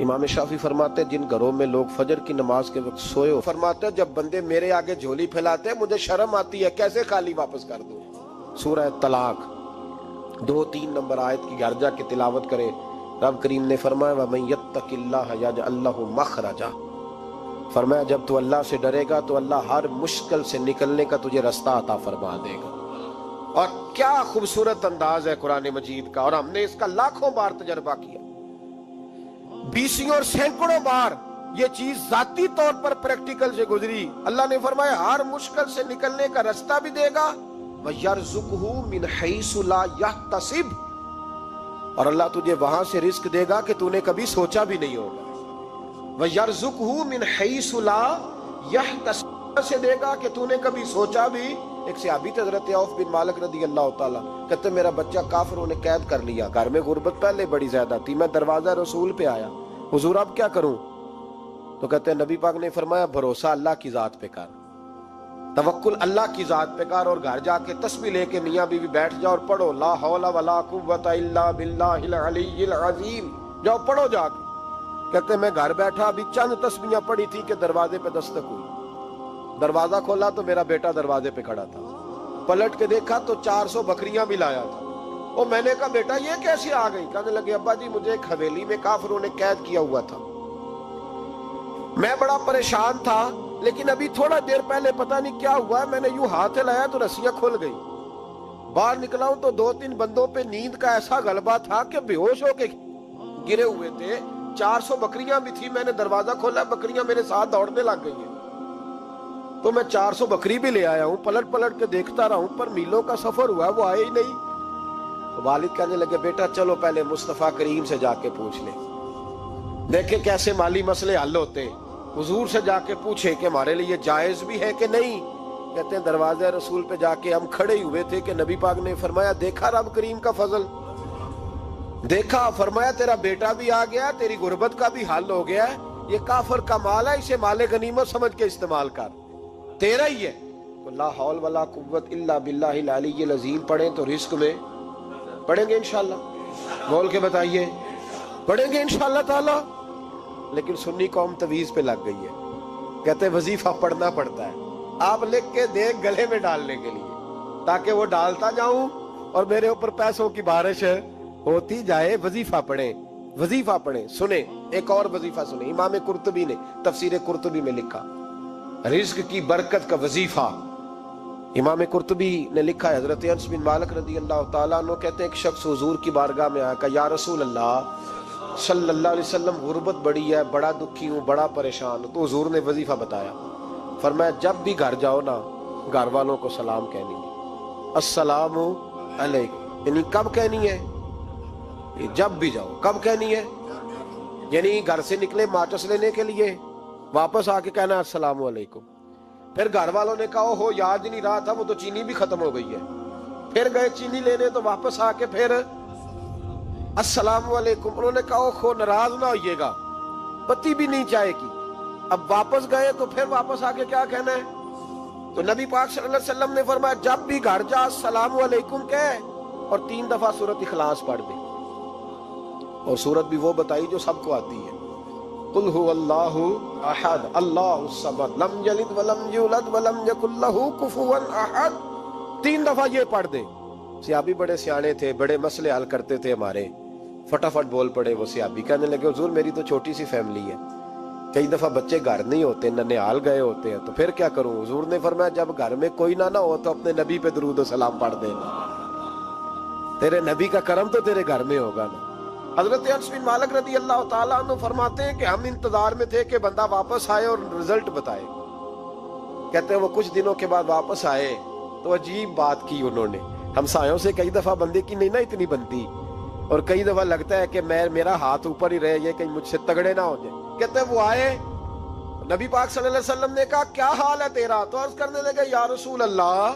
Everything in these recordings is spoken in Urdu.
امام شافعی فرماتے ہیں جن گھروں میں لوگ فجر کی نماز کے وقت سوئے ہو، فرماتے ہیں جب بندے میرے آگے جھولی پھیلاتے ہیں مجھے شرم آتی ہے، کیسے خالی واپس کر دوں۔ سورہ طلاق 2-3 نمبر آیت کی گھر جا کے تلاوت کرے۔ رب کریم نے فرمایا وَمَن يَتَّقِ اللَّهَ يَجْعَل لَّهُ مَخْرَجًا، فرمایا جب تو اللہ سے ڈرے گا تو اللہ ہر مشکل سے نکلنے کا تجھے رستہ عطا فرما دے گا۔ اور کیا خوبصورت انداز ہے قرآن مجید کا، اور ہم نے اس کا لاکھوں بار تجربہ کیا، بیسوں اور سینکڑوں بار یہ چیز ذاتی طور پر پریکٹیکل سے گزری۔ اللہ نے فرمایا ہر مشکل سے نکلنے کا رستہ بھی دے گا، وَيَرْزُقْهُ مِنْ حَيْثُ لَا يَحْتَسِبُ، اور اللہ تجھے وہاں سے رزق دے گا کہ تو نے کبھی سوچا بھی نہیں ہوگا۔ وَيَرْزُقْهُ مِنْ حَيْثُ لَا يَحْتَسِبُ، سے دے گا کہ تو نے کبھی سوچا بھی۔ ایک صحابی تھے حضرت عوف بن مالک رضی اللہ تعالیٰ، کہتے میرا بچہ کافروں نے قید کر لیا، گھر میں غربت پہلے بڑی زیادہ تھی، میں دروازہ رسول پہ آیا، حضور اب کیا کروں؟ تو کہتے ہیں نبی پاک نے فرمایا بھروسہ اللہ کی ذات پہ کر، توکل اللہ کی ذات پہ کر، اور گھر جا کے تسبیح لے کے میاں بیوی بیٹھ جاؤ اور پڑھو لا حول ولا قوت الا باللہ العلی العظیم، جاؤ پڑھو جا کے۔ کہتے ہیں میں گھر بیٹھا ابھی چند تسبیحاں پڑھی تھی کہ دروازے پہ دستک ہوئی، دروازہ کھولا تو میرا بیٹا دروازے پہ کھڑا تھا، پلٹ کے دیکھا تو 400 بکریاں بھی لایا تھا۔ اور میں نے کہا بیٹا یہ کیسے آ گئی؟ کہنے لگے ابا جی مجھے ایک حویلی میں کافروں نے قید کیا ہوا تھا، میں بڑا پریشان تھا، لیکن ابھی تھوڑا دیر پہلے پتہ نہیں کیا ہوا ہے، میں نے یوں ہاتھ ہلایا تو رسیاں کھل گئی، باہر نکلا ہوں تو 2-3 بندوں پہ نیند کا ایسا غلبہ تھا کہ بے ہوش ہو کے گرے ہوئے تھے، 400 بکریاں بھی تھی، میں نے دروازہ کھولا بکریاں میرے ساتھ دوڑنے لگ گئی ہیں، تو میں 400 بکری بھی لے آیا ہوں، پلٹ پلٹ کے دیکھتا رہا ہوں، پر میلوں کا سفر ہوا وہ آئے ہی نہیں۔ تو والد کہنے لگے بیٹا چلو پہلے مصطفیٰ کریم سے جا کے پوچھ لیں، دیکھیں کیسے مالی مسئلے حل ہوتے ہیں، حضور سے جا کے پوچھے کہ ہمارے لیے جائز بھی ہے کہ نہیں۔ کہتے ہیں دروازے رسول پہ جا کے ہم کھڑے ہوئے تھے کہ نبی پاک نے فرمایا دیکھا رب کریم کا فضل، دیکھا، فرمایا تیرا بیٹا بھی آ گیا، تیری غربت کا بھی حل ہو گیا ہے، یہ کافر کا مال ہے، اسے مال غنیمت سمجھ کے استعمال کر، تیرا ہی ہے۔ تو لا حول ولا قوت الا باللہ العلی العظیم پڑھیں تو رزق میں پڑھیں گے انشاءاللہ، بول کے بتائیے پڑھیں گے انشاءاللہ تعالی۔ لیکن سنی قوم تویز پہ لگ گئی ہے، کہتے وظیفہ پڑھنا پڑتا ہے، آپ لکھ کے دیں گلے میں ڈالنے کے لیے تاکہ وہ ڈالتا جاؤں اور میرے اوپر پیسوں کی بارش ہوتی جائے۔ وظیفہ پڑھیں، وظیفہ پڑھیں۔ سنیں ایک اور وظیفہ سنیں، امام قرطبی نے تفسیر قرطبی میں لکھا رزق کی برکت کا وظیفہ۔ امام قرطبی نے لکھا ہے حضرت انس بن مالک رضی اللہ تعالیٰ عنہ کہتے ہیں ایک شخص حضور کی بارگاہ میں آیا، کہا یا رسول اللہ صلی اللہ علیہ وسلم غربت بڑی ہے، بڑا دکھی ہوں، بڑا پریشان ہوں۔ تو حضور نے وظیفہ بتایا، فرمایا جب بھی گھر جاؤ نا گھر والوں کو سلام کہنی ہے، السلام علیکم، یعنی کب کہنی ہے؟ جب بھی جاؤ، کب کہنی ہے؟ یعنی گھر سے نکلے ماچس لینے کے لیے، واپس آ کے کہنا السلام علیکم۔ پھر گھر والوں نے کہا ہو یاد ہی نہیں رہا تھا، وہ تو چینی بھی ختم ہو گئی ہے، پھر گئے چینی لینے تو واپس آ کے پھر السلام علیکم۔ انہوں نے کہا خو ناراض نہ ہوئیے گا، بتی بھی نہیں چائے کی۔ اب واپس گئے تو پھر واپس آ کے کیا کہنا ہے؟ تو نبی پاک صلی اللہ علیہ وسلم نے فرمایا جب بھی گھر جا السلام علیکم کہے اور 3 دفعہ سورۃ اخلاص پڑھ دے، اور سورت بھی وہ بتائی جو سب کو آتی ہے، قل هو اللہ احد اللہ الصمد لم یلد ولم یولد ولم یکن لہ کفوا احد، 3 دفعہ یہ پڑھ دے۔ صحابی بڑے سیانے تھے، بڑے مسئلے حل کرتے تھے ہمارے، فٹافٹ بول پڑے وہ صحابی، کہنے لگے حضور میری تو چھوٹی سی فیملی ہے، کئی دفعہ بچے گھر نہیں ہوتے، ننھیال گئے ہوتے ہیں، تو پھر کیا کروں؟ حضور نے فرمایا جب گھر میں کوئی نہ ہو تو اپنے نبی پہ درود و سلام پڑھ دے، تیرے نبی کا کرم تو تیرے گھر میں ہوگا نا۔ حضرت انس بن مالک رضی اللہ تعالیٰ عنہ فرماتے ہیں کہ ہم انتظار میں تھے کہ بندہ واپس آئے اور رزلٹ بتائے۔ کہتے ہیں وہ کچھ دنوں کے بعد واپس آئے تو عجیب بات کی انہوں نے، ہمسایوں سے کئی دفعہ بندے کی نہیں نا اتنی بنتی، اور کئی دفعہ لگتا ہے کہ میرا ہاتھ اوپر ہی رہے، یہ کہیں مجھ سے تگڑے نہ ہو جائے۔ کہتے ہیں وہ آئے، نبی پاک صلی اللہ علیہ وسلم نے کہا کیا حال ہے تیرا؟ تو عرض کرنے لگے یا رسول اللہ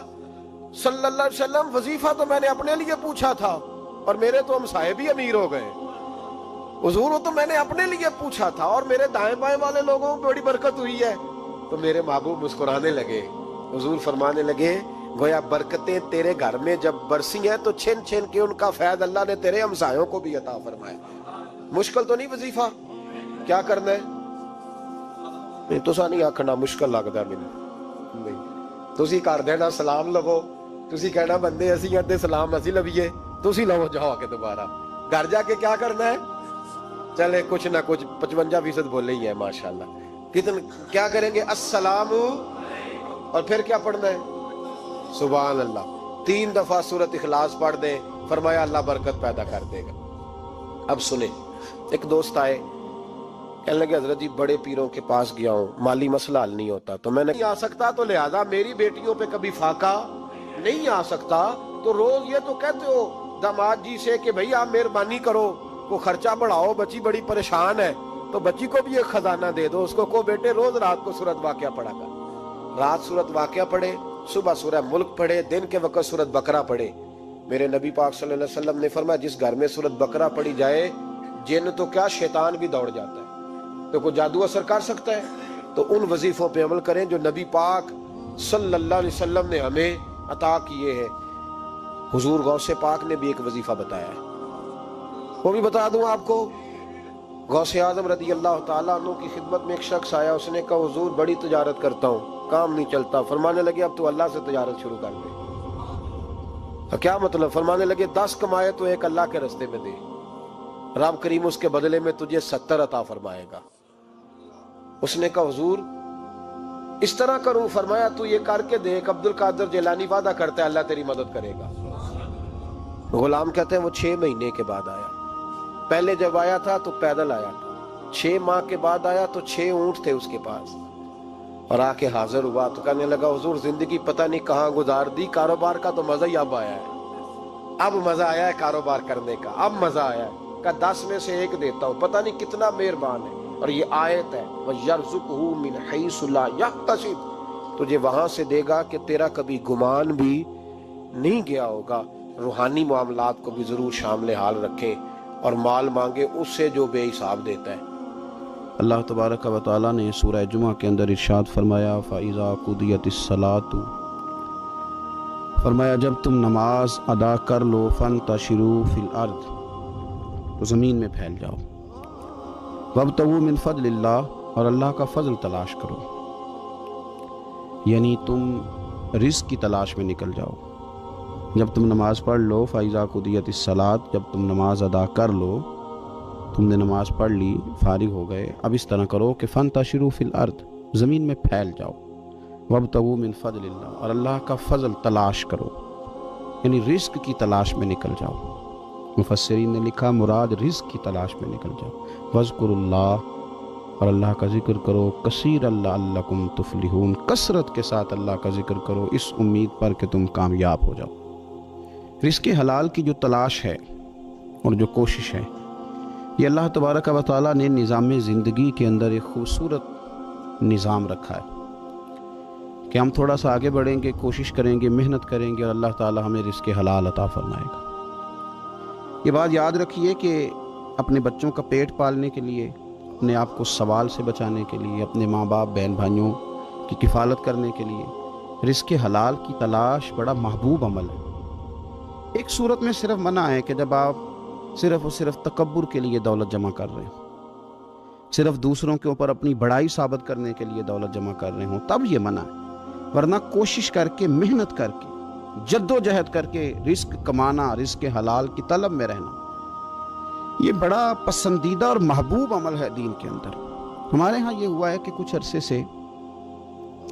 صلی اللہ علیہ وسلم وظیفہ تو میں نے اپنے لیے پوچھا تھا اور میرے تو ہمسائے بھی امیر ہو گئے، حضور تو میں نے اپنے لیے پوچھا تھا اور میرے دائیں بائیں والے لوگوں کو بڑی برکت ہوئی ہے۔ تو میرے محبوب مسکرانے لگے، حضور فرمانے لگے گویا برکتیں تیرے گھر میں جب برسی ہیں تو چھن چھن کے ان کا فیض اللہ نے تیرے ہمسایوں کو بھی عطا فرمایا۔ مشکل تو نہیں وظیفہ؟ کیا کرنا ہے؟ نہیں تسا نہیں آکھنا، مشکل لگتا مینوں نہیں، تسی کر دینا سلام لو، تسی کہنا بندے اسی ہیں تے سلام اسی لویے، تسی لو جاؤ کے دوبارہ گھر جا کے کیا کرنا ہے؟ چلے کچھ نہ کچھ 55% بولے ہی ہے ماشاءاللہ. کیا کریں گے؟ السلام، اور پھر کیا پڑھنا ہے؟ سبحان اللہ. 3 دفعہ سورۃ اخلاص پڑھ دیں، فرمایا اللہ برکت پیدا کر دے گا. اب سنیں، ایک دوست آئے، کہنے لگے حضرت جی بڑے پیروں کے پاس گیا ہوں، مالی مسئلہ حل نہیں ہوتا، تو میں نے نہیں آ سکتا تو لہذا میری بیٹیوں پہ کبھی فاقہ نہیں آ سکتا، تو روز یہ تو کہتے ہو داماد جی سے کہ بھئی آپ مہربانی کرو، کو خرچہ بڑھاؤ، بچی بڑی پریشان ہے، تو بچی کو بھی ایک خزانہ دے دو، اس کو بیٹے روز رات کو سورۃ واقعہ پڑھا کر، رات سورۃ واقعہ پڑھے، صبح سورہ ملک پڑھے، دن کے وقت سورۃ بقرہ پڑھے. میرے نبی پاک صلی اللہ علیہ وسلم نے فرمایا جس گھر میں سورۃ بقرہ پڑھی جائے، جن تو کیا شیطان بھی دوڑ جاتا ہے. تو کوئی جادو اثر کر سکتا ہے؟ تو ان وظیفوں پہ عمل کریں جو نبی پاک صلی اللہ علیہ وسلم نے ہمیں عطا کیے ہیں. حضور غوث پاک نے بھی ایک وظیفہ بتایا ہے، وہ بھی بتا دوں آپ کو. غوث اعظم رضی اللہ تعالیٰ عنہ کی خدمت میں ایک شخص آیا، اس نے کہا حضور بڑی تجارت کرتا ہوں، کام نہیں چلتا. فرمانے لگے اب تو اللہ سے تجارت شروع کر دے. کیا مطلب؟ فرمانے لگے 10 کمائے تو ایک اللہ کے رستے میں دے، رب کریم اس کے بدلے میں تجھے 70 عطا فرمائے گا. اس نے کہا حضور اس طرح کروں؟ فرمایا تو یہ کر کے دیکھ، عبد القادر جیلانی وعدہ کرتا ہے اللہ تیری مدد کرے گا. غلام کہتے ہیں وہ 6 مہینے کے بعد آیا. پہلے جب آیا تھا تو پیدل آیا تھا، 6 ماہ کے بعد آیا تو 6 اونٹ تھے اس کے پاس، اور آ کے حاضر ہوا تو کہنے لگا حضور زندگی پتہ نہیں کہاں گزار دی، کاروبار کا تو مزہ ہی اب آیا ہے، اب مزہ آیا ہے کاروبار کرنے کا، اب مزہ آیا ہے. کہ 10 میں سے 1 دیتا ہوں، پتہ نہیں کتنا مہربان ہے. اور یہ آیت ہے وَيَرْزُقْهُ مِنْ حَيْثُ لَا يَحْتَسِبُ، تجھے وہاں سے دے گا کہ تیرا کبھی گمان بھی نہیں گیا ہوگا. روحانی معاملات کو بھی ضرور شامل حال رکھیں، اور مال مانگے اس سے جو بے حساب دیتا ہے. اللہ تبارک و تعالیٰ نے سورہ جمعہ کے اندر ارشاد فرمایا فَإِذَا قُضِيَتِ الصَّلَاةُ، فرمایا جب تم نماز ادا کر لو فَانْتَشِرُوا فِي الْأَرْضِ، تو زمین میں پھیل جاؤ، وَابْتَغُوا مِنْ فَضْلِ اللَّهِ، اور اللہ کا فضل تلاش کرو، یعنی تم رزق کی تلاش میں نکل جاؤ. جب تم نماز پڑھ لو فَإِذَا قُضِيَتِ الصَّلَاةُ، جب تم نماز ادا کر لو، تم نے نماز پڑھ لی، فارغ ہو گئے، اب اس طرح کرو کہ فَانْتَشِرُوا فِي الْأَرْضِ، زمین میں پھیل جاؤ، وَابْتَغُوا مِنْ فَضْلِ اللَّهِ، اور اللہ کا فضل تلاش کرو، یعنی رزق کی تلاش میں نکل جاؤ. مفسرین نے لکھا مراد رزق کی تلاش میں نکل جاؤ. وَاذْكُرُوا اللَّهَ، اور اللہ کا ذکر کرو، كَثِيرًا لَعَلَّكُمْ تُفْلِحُونَ، کثرت کے ساتھ اللہ کا ذکر کرو اس امید پر کہ تم کامیاب ہو جاؤ. رزق حلال کی جو تلاش ہے اور جو کوشش ہے، یہ اللہ تبارک و تعالیٰ نے نظام زندگی کے اندر ایک خوبصورت نظام رکھا ہے کہ ہم تھوڑا سا آگے بڑھیں گے، کوشش کریں گے، محنت کریں گے، اور اللہ تعالیٰ ہمیں رزق حلال عطا فرمائے گا. یہ بات یاد رکھیے کہ اپنے بچوں کا پیٹ پالنے کے لیے، اپنے آپ کو سوال سے بچانے کے لیے، اپنے ماں باپ بہن بھائیوں کی کفالت کرنے کے لیے رزق حلال کی تلاش بڑا محبوب عمل ہے. ایک صورت میں صرف منع ہے کہ جب آپ صرف اور صرف تکبر کے لیے دولت جمع کر رہے ہوں، صرف دوسروں کے اوپر اپنی بڑائی ثابت کرنے کے لیے دولت جمع کر رہے ہوں، تب یہ منع ہے. ورنہ کوشش کر کے، محنت کر کے، جد و جہد کر کے رزق کمانا، رزق حلال کی طلب میں رہنا، یہ بڑا پسندیدہ اور محبوب عمل ہے دین کے اندر. ہمارے ہاں یہ ہوا ہے کہ کچھ عرصے سے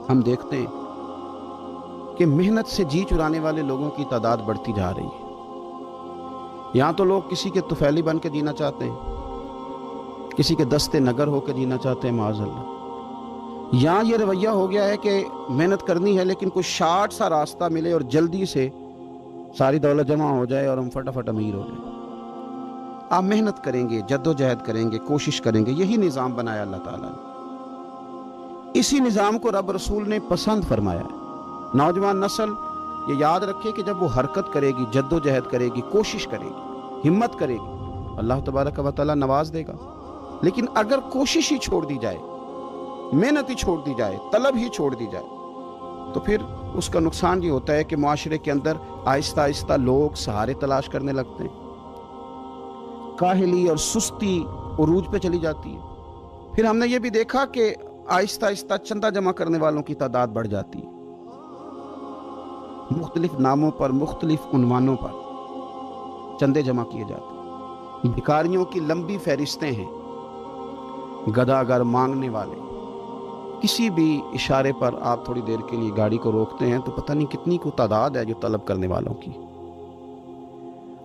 ہم دیکھتے ہیں کہ محنت سے جی چرانے والے لوگوں کی تعداد بڑھتی جا رہی ہے. یہاں تو لوگ کسی کے طفیلی بن کے جینا چاہتے ہیں، کسی کے دستے نگر ہو کے جینا چاہتے ہیں، معاذ اللہ. یہاں یہ رویہ ہو گیا ہے کہ محنت کرنی ہے لیکن کوئی شارٹ سا راستہ ملے اور جلدی سے ساری دولت جمع ہو جائے اور ہم فٹافٹ امیر ہو جائیں. آپ محنت کریں گے، جد و جہد کریں گے، کوشش کریں گے، یہی نظام بنایا اللہ تعالیٰ نے. اسی نظام کو رب رسول نے پسند فرمایا ہے. نوجوان نسل یہ یاد رکھے کہ جب وہ حرکت کرے گی، جد و جہد کرے گی، کوشش کرے گی، ہمت کرے گی، اللہ تبارک و تعالیٰ نواز دے گا. لیکن اگر کوشش ہی چھوڑ دی جائے، محنت ہی چھوڑ دی جائے، طلب ہی چھوڑ دی جائے، تو پھر اس کا نقصان یہ ہوتا ہے کہ معاشرے کے اندر آہستہ آہستہ لوگ سہارے تلاش کرنے لگتے ہیں، کاہلی اور سستی عروج پہ چلی جاتی ہے، پھر ہم نے یہ بھی دیکھا کہ آہستہ آہستہ چندہ جمع کرنے والوں کی تعداد بڑھ جاتی ہے، مختلف ناموں پر، مختلف عنوانوں پر چندے جمع کیے جاتے ہیں۔ بھکاریوں کی لمبی فہرستیں ہیں، گداگر مانگنے والے، کسی بھی اشارے پر آپ تھوڑی دیر کے لیے گاڑی کو روکتے ہیں تو پتہ نہیں کتنی کو تعداد ہے جو طلب کرنے والوں کی،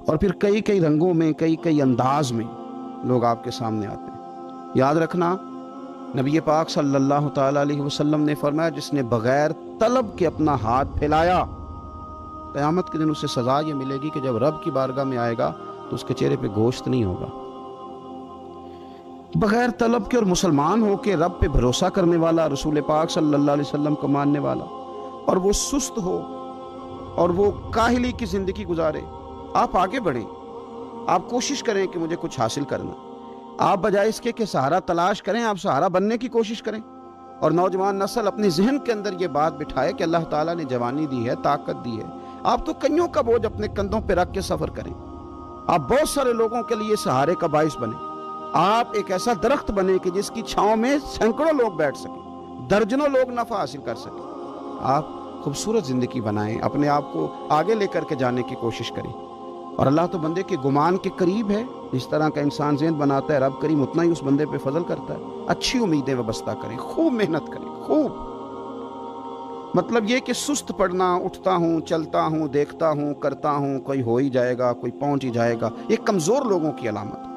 اور پھر کئی کئی رنگوں میں، کئی کئی انداز میں لوگ آپ کے سامنے آتے ہیں۔ یاد رکھنا، نبی پاک صلی اللہ تعالیٰ علیہ وسلم نے فرمایا جس نے بغیر طلب کے اپنا ہاتھ پھیلایا، قیامت کے دن اسے سزا یہ ملے گی کہ جب رب کی بارگاہ میں آئے گا تو اس کے چہرے پہ گوشت نہیں ہوگا۔ بغیر طلب کے اور مسلمان ہو کے رب پہ بھروسہ کرنے والا، رسول پاک صلی اللہ علیہ وسلم کو ماننے والا، اور وہ سست ہو اور وہ کاہلی کی زندگی گزارے، آپ آگے بڑھیں، آپ کوشش کریں کہ مجھے کچھ حاصل کرنا، آپ بجائے اس کے کہ سہارا تلاش کریں، آپ سہارا بننے کی کوشش کریں۔ اور نوجوان نسل اپنے ذہن کے اندر یہ بات بٹھائے کہ اللہ تعالیٰ نے جوانی دی ہے، طاقت دی ہے، آپ تو کئیوں کا بوجھ اپنے کندھوں پہ رکھ کے سفر کریں، آپ بہت سارے لوگوں کے لیے سہارے کا باعث بنیں، آپ ایک ایسا درخت بنیں کہ جس کی چھاؤں میں سینکڑوں لوگ بیٹھ سکیں، درجنوں لوگ نفع حاصل کر سکیں۔ آپ خوبصورت زندگی بنائیں، اپنے آپ کو آگے لے کر کے جانے کی کوشش کریں، اور اللہ تو بندے کے گمان کے قریب ہے، جس طرح کا انسان ذہن بناتا ہے رب کریم اتنا ہی اس بندے پہ فضل کرتا ہے۔ اچھی امیدیں وابستہ کریں، خوب محنت کریں، خوب، مطلب یہ کہ سست پڑنا، اٹھتا ہوں، چلتا ہوں، دیکھتا ہوں، کرتا ہوں، کوئی ہو ہی جائے گا، کوئی پہنچ ہی جائے گا، یہ کمزور لوگوں کی علامت ہے،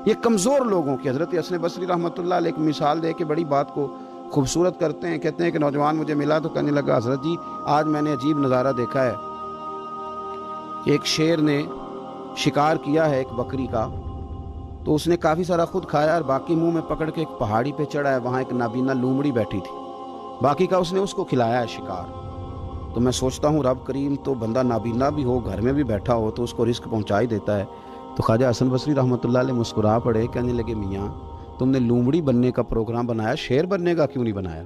یہ کمزور لوگوں کی۔ حضرت حسن بصری رحمۃ اللہ علیہ ایک مثال دے کے بڑی بات کو خوبصورت کرتے ہیں، کہتے ہیں کہ نوجوان مجھے ملا تو کہنے لگا حضرت جی آج میں نے عجیب نظارہ دیکھا ہے، ایک شیر نے شکار کیا ہے ایک بکری کا، تو اس نے کافی سارا خود کھایا اور باقی منہ میں پکڑ کے ایک پہاڑی پہ چڑھا ہے، وہاں ایک نابینا لومڑی بیٹھی تھی، باقی کا اس نے اس کو کھلایا ہے شکار۔ تو میں سوچتا ہوں رب کریم تو بندہ نابینا بھی ہو، گھر میں بھی بیٹھا ہو تو اس کو رزق پہنچا ہی دیتا ہے۔ تو خواجہ حسن بصری رحمۃ اللہ علیہ مسکرا پڑے، کہنے لگے میاں تم نے لومڑی بننے کا پروگرام بنایا، شیر بننے کا کیوں نہیں بنایا؟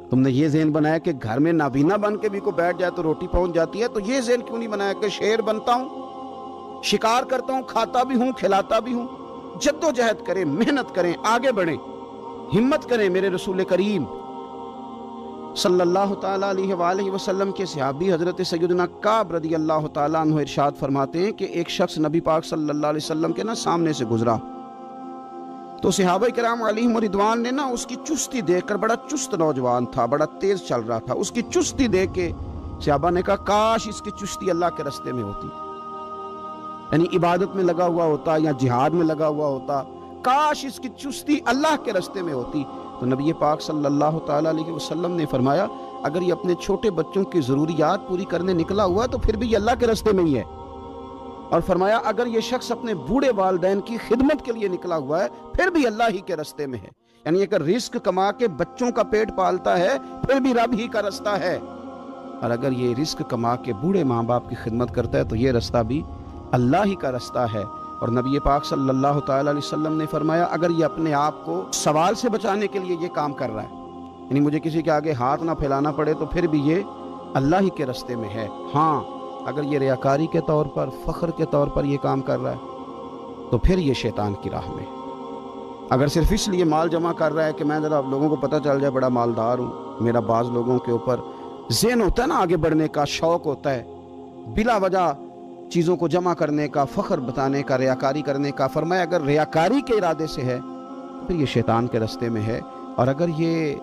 تم نے یہ ذہن بنایا کہ گھر میں نابینا بن کے بھی کوئی بیٹھ جائے تو روٹی پہنچ جاتی ہے، تو یہ ذہن کیوں نہیں بنایا کہ شیر بنتا ہوں، شکار کرتا ہوں، کھاتا بھی ہوں، کھلاتا بھی ہوں۔ جد و جہد کریں، محنت کریں، آگے بڑھیں، ہمت کریں۔ میرے رسول کریم صلی اللہ تعالیٰ علیہ وآلہ وسلم کے صحابی حضرت سیدنا کعب رضی اللہ تعالیٰ عنہ ارشاد فرماتے ہیں کہ ایک شخص نبی پاک صلی اللہ علیہ وسلم کے سامنے سے گزرا، تو صحابہ کرام علیہم رضوان نے اس کی چستی دیکھ کر، بڑا چست نوجوان تھا، بڑا تیز چل رہا تھا، اس کی چستی دیکھ کے صحابہ نے کہا کاش اس کی چستی اللہ کے راستے میں ہوتی، یعنی عبادت میں لگا ہوا ہوتا یا جہاد میں لگا ہوا ہوتا، کاش اس کی چستی اللہ کے راستے میں ہوتی۔ تو نبی پاک صلی اللہ تعالیٰ علیہ وسلم نے فرمایا اگر یہ اپنے چھوٹے بچوں کی ضروریات پوری کرنے نکلا ہوا تو پھر بھی یہ اللہ کے راستے میں ہی ہے، اور فرمایا اگر یہ شخص اپنے بوڑھے والدین کی خدمت کے لیے نکلا ہوا ہے پھر بھی اللہ ہی کے راستے میں ہے، یعنی اگر رزق کما کے بچوں کا پیٹ پالتا ہے پھر بھی رب ہی کا راستہ ہے، اور اگر یہ رزق کما کے بوڑھے ماں باپ کی خدمت کرتا ہے تو یہ راستہ بھی اللہ ہی کا راستہ ہے۔ اور نبی پاک صلی اللہ تعالیٰ علیہ وسلم نے فرمایا اگر یہ اپنے آپ کو سوال سے بچانے کے لیے یہ کام کر رہا ہے، یعنی مجھے کسی کے آگے ہاتھ نہ پھیلانا پڑے، تو پھر بھی یہ اللہ ہی کے راستے میں ہے۔ ہاں اگر یہ ریاکاری کے طور پر، فخر کے طور پر یہ کام کر رہا ہے تو پھر یہ شیطان کی راہ میں۔ اگر صرف اس لیے مال جمع کر رہا ہے کہ میں ذرا لوگوں کو پتہ چل جائے بڑا مالدار ہوں، میرا بعض لوگوں کے اوپر ذہن ہوتا ہے نا آگے بڑھنے کا، شوق ہوتا ہے بلا وجہ چیزوں کو جمع کرنے کا، فخر بتانے کا، ریاکاری کرنے کا، فرمایا اگر ریاکاری کے ارادے سے ہے تو پھر یہ شیطان کے راستے میں ہے، اور اگر یہ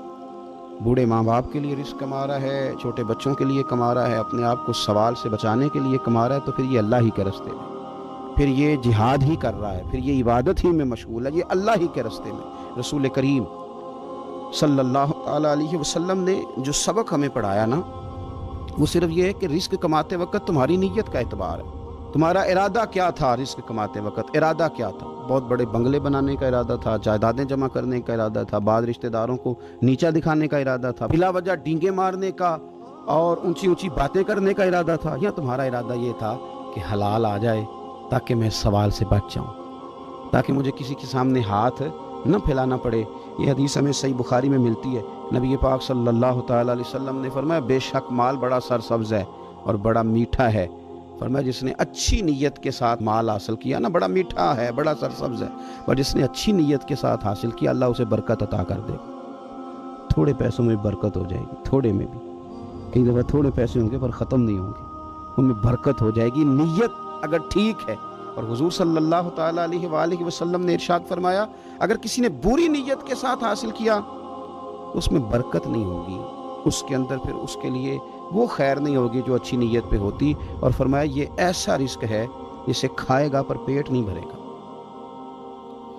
بوڑھے ماں باپ کے لیے رزق کما رہا ہے، چھوٹے بچوں کے لیے کما رہا ہے، اپنے آپ کو سوال سے بچانے کے لیے کما رہا ہے تو پھر یہ اللہ ہی کے راستے میں، پھر یہ جہاد ہی کر رہا ہے، پھر یہ عبادت ہی میں مشغول ہے، یہ اللہ ہی کے راستے میں۔ رسول کریم صلی اللہ تعالیٰ علیہ وسلم نے جو سبق ہمیں پڑھایا نا وہ صرف یہ ہے کہ رزق کماتے وقت تمہاری نیت کا اعتبار ہے، تمہارا ارادہ کیا تھا، رزق کماتے وقت ارادہ کیا تھا۔ بہت بڑے بنگلے بنانے کا ارادہ تھا، جائیدادیں جمع کرنے کا ارادہ تھا، بعض رشتہ داروں کو نیچا دکھانے کا ارادہ تھا، بلا وجہ ڈینگے مارنے کا اور اونچی اونچی باتیں کرنے کا ارادہ تھا، یا تمہارا ارادہ یہ تھا کہ حلال آ جائے تاکہ میں سوال سے بچ جاؤں، تاکہ مجھے کسی کے سامنے ہاتھ نہ پھیلانا پڑے۔ یہ حدیث ہمیں صحیح بخاری میں ملتی ہے، نبی پاک صلی اللہ تعالیٰ علیہ وسلم نے فرمایا بے شک مال بڑا سرسبز ہے اور بڑا میٹھا ہے، فرمایا جس نے اچھی نیت کے ساتھ مال حاصل کیا نا، بڑا میٹھا ہے، بڑا سرسبز ہے، پر جس نے اچھی نیت کے ساتھ حاصل کیا اللہ اسے برکت عطا کر دے گا۔ تھوڑے پیسوں میں برکت ہو جائے گی، تھوڑے میں بھی، کئی دفعہ تھوڑے پیسے ہوں گے پر ختم نہیں ہوں گے، ان میں برکت ہو جائے گی، نیت اگر ٹھیک ہے۔ اور حضور صلی اللہ تعالیٰ علیہ وآلہ وسلم نے ارشاد فرمایا اگر کسی نے بری نیت کے ساتھ حاصل کیا تو اس میں برکت نہیں ہوگی، اس کے اندر پھر اس کے لیے وہ خیر نہیں ہوگی جو اچھی نیت پہ ہوتی۔ اور فرمایا یہ ایسا رزق ہے جسے کھائے گا پر پیٹ نہیں بھرے گا،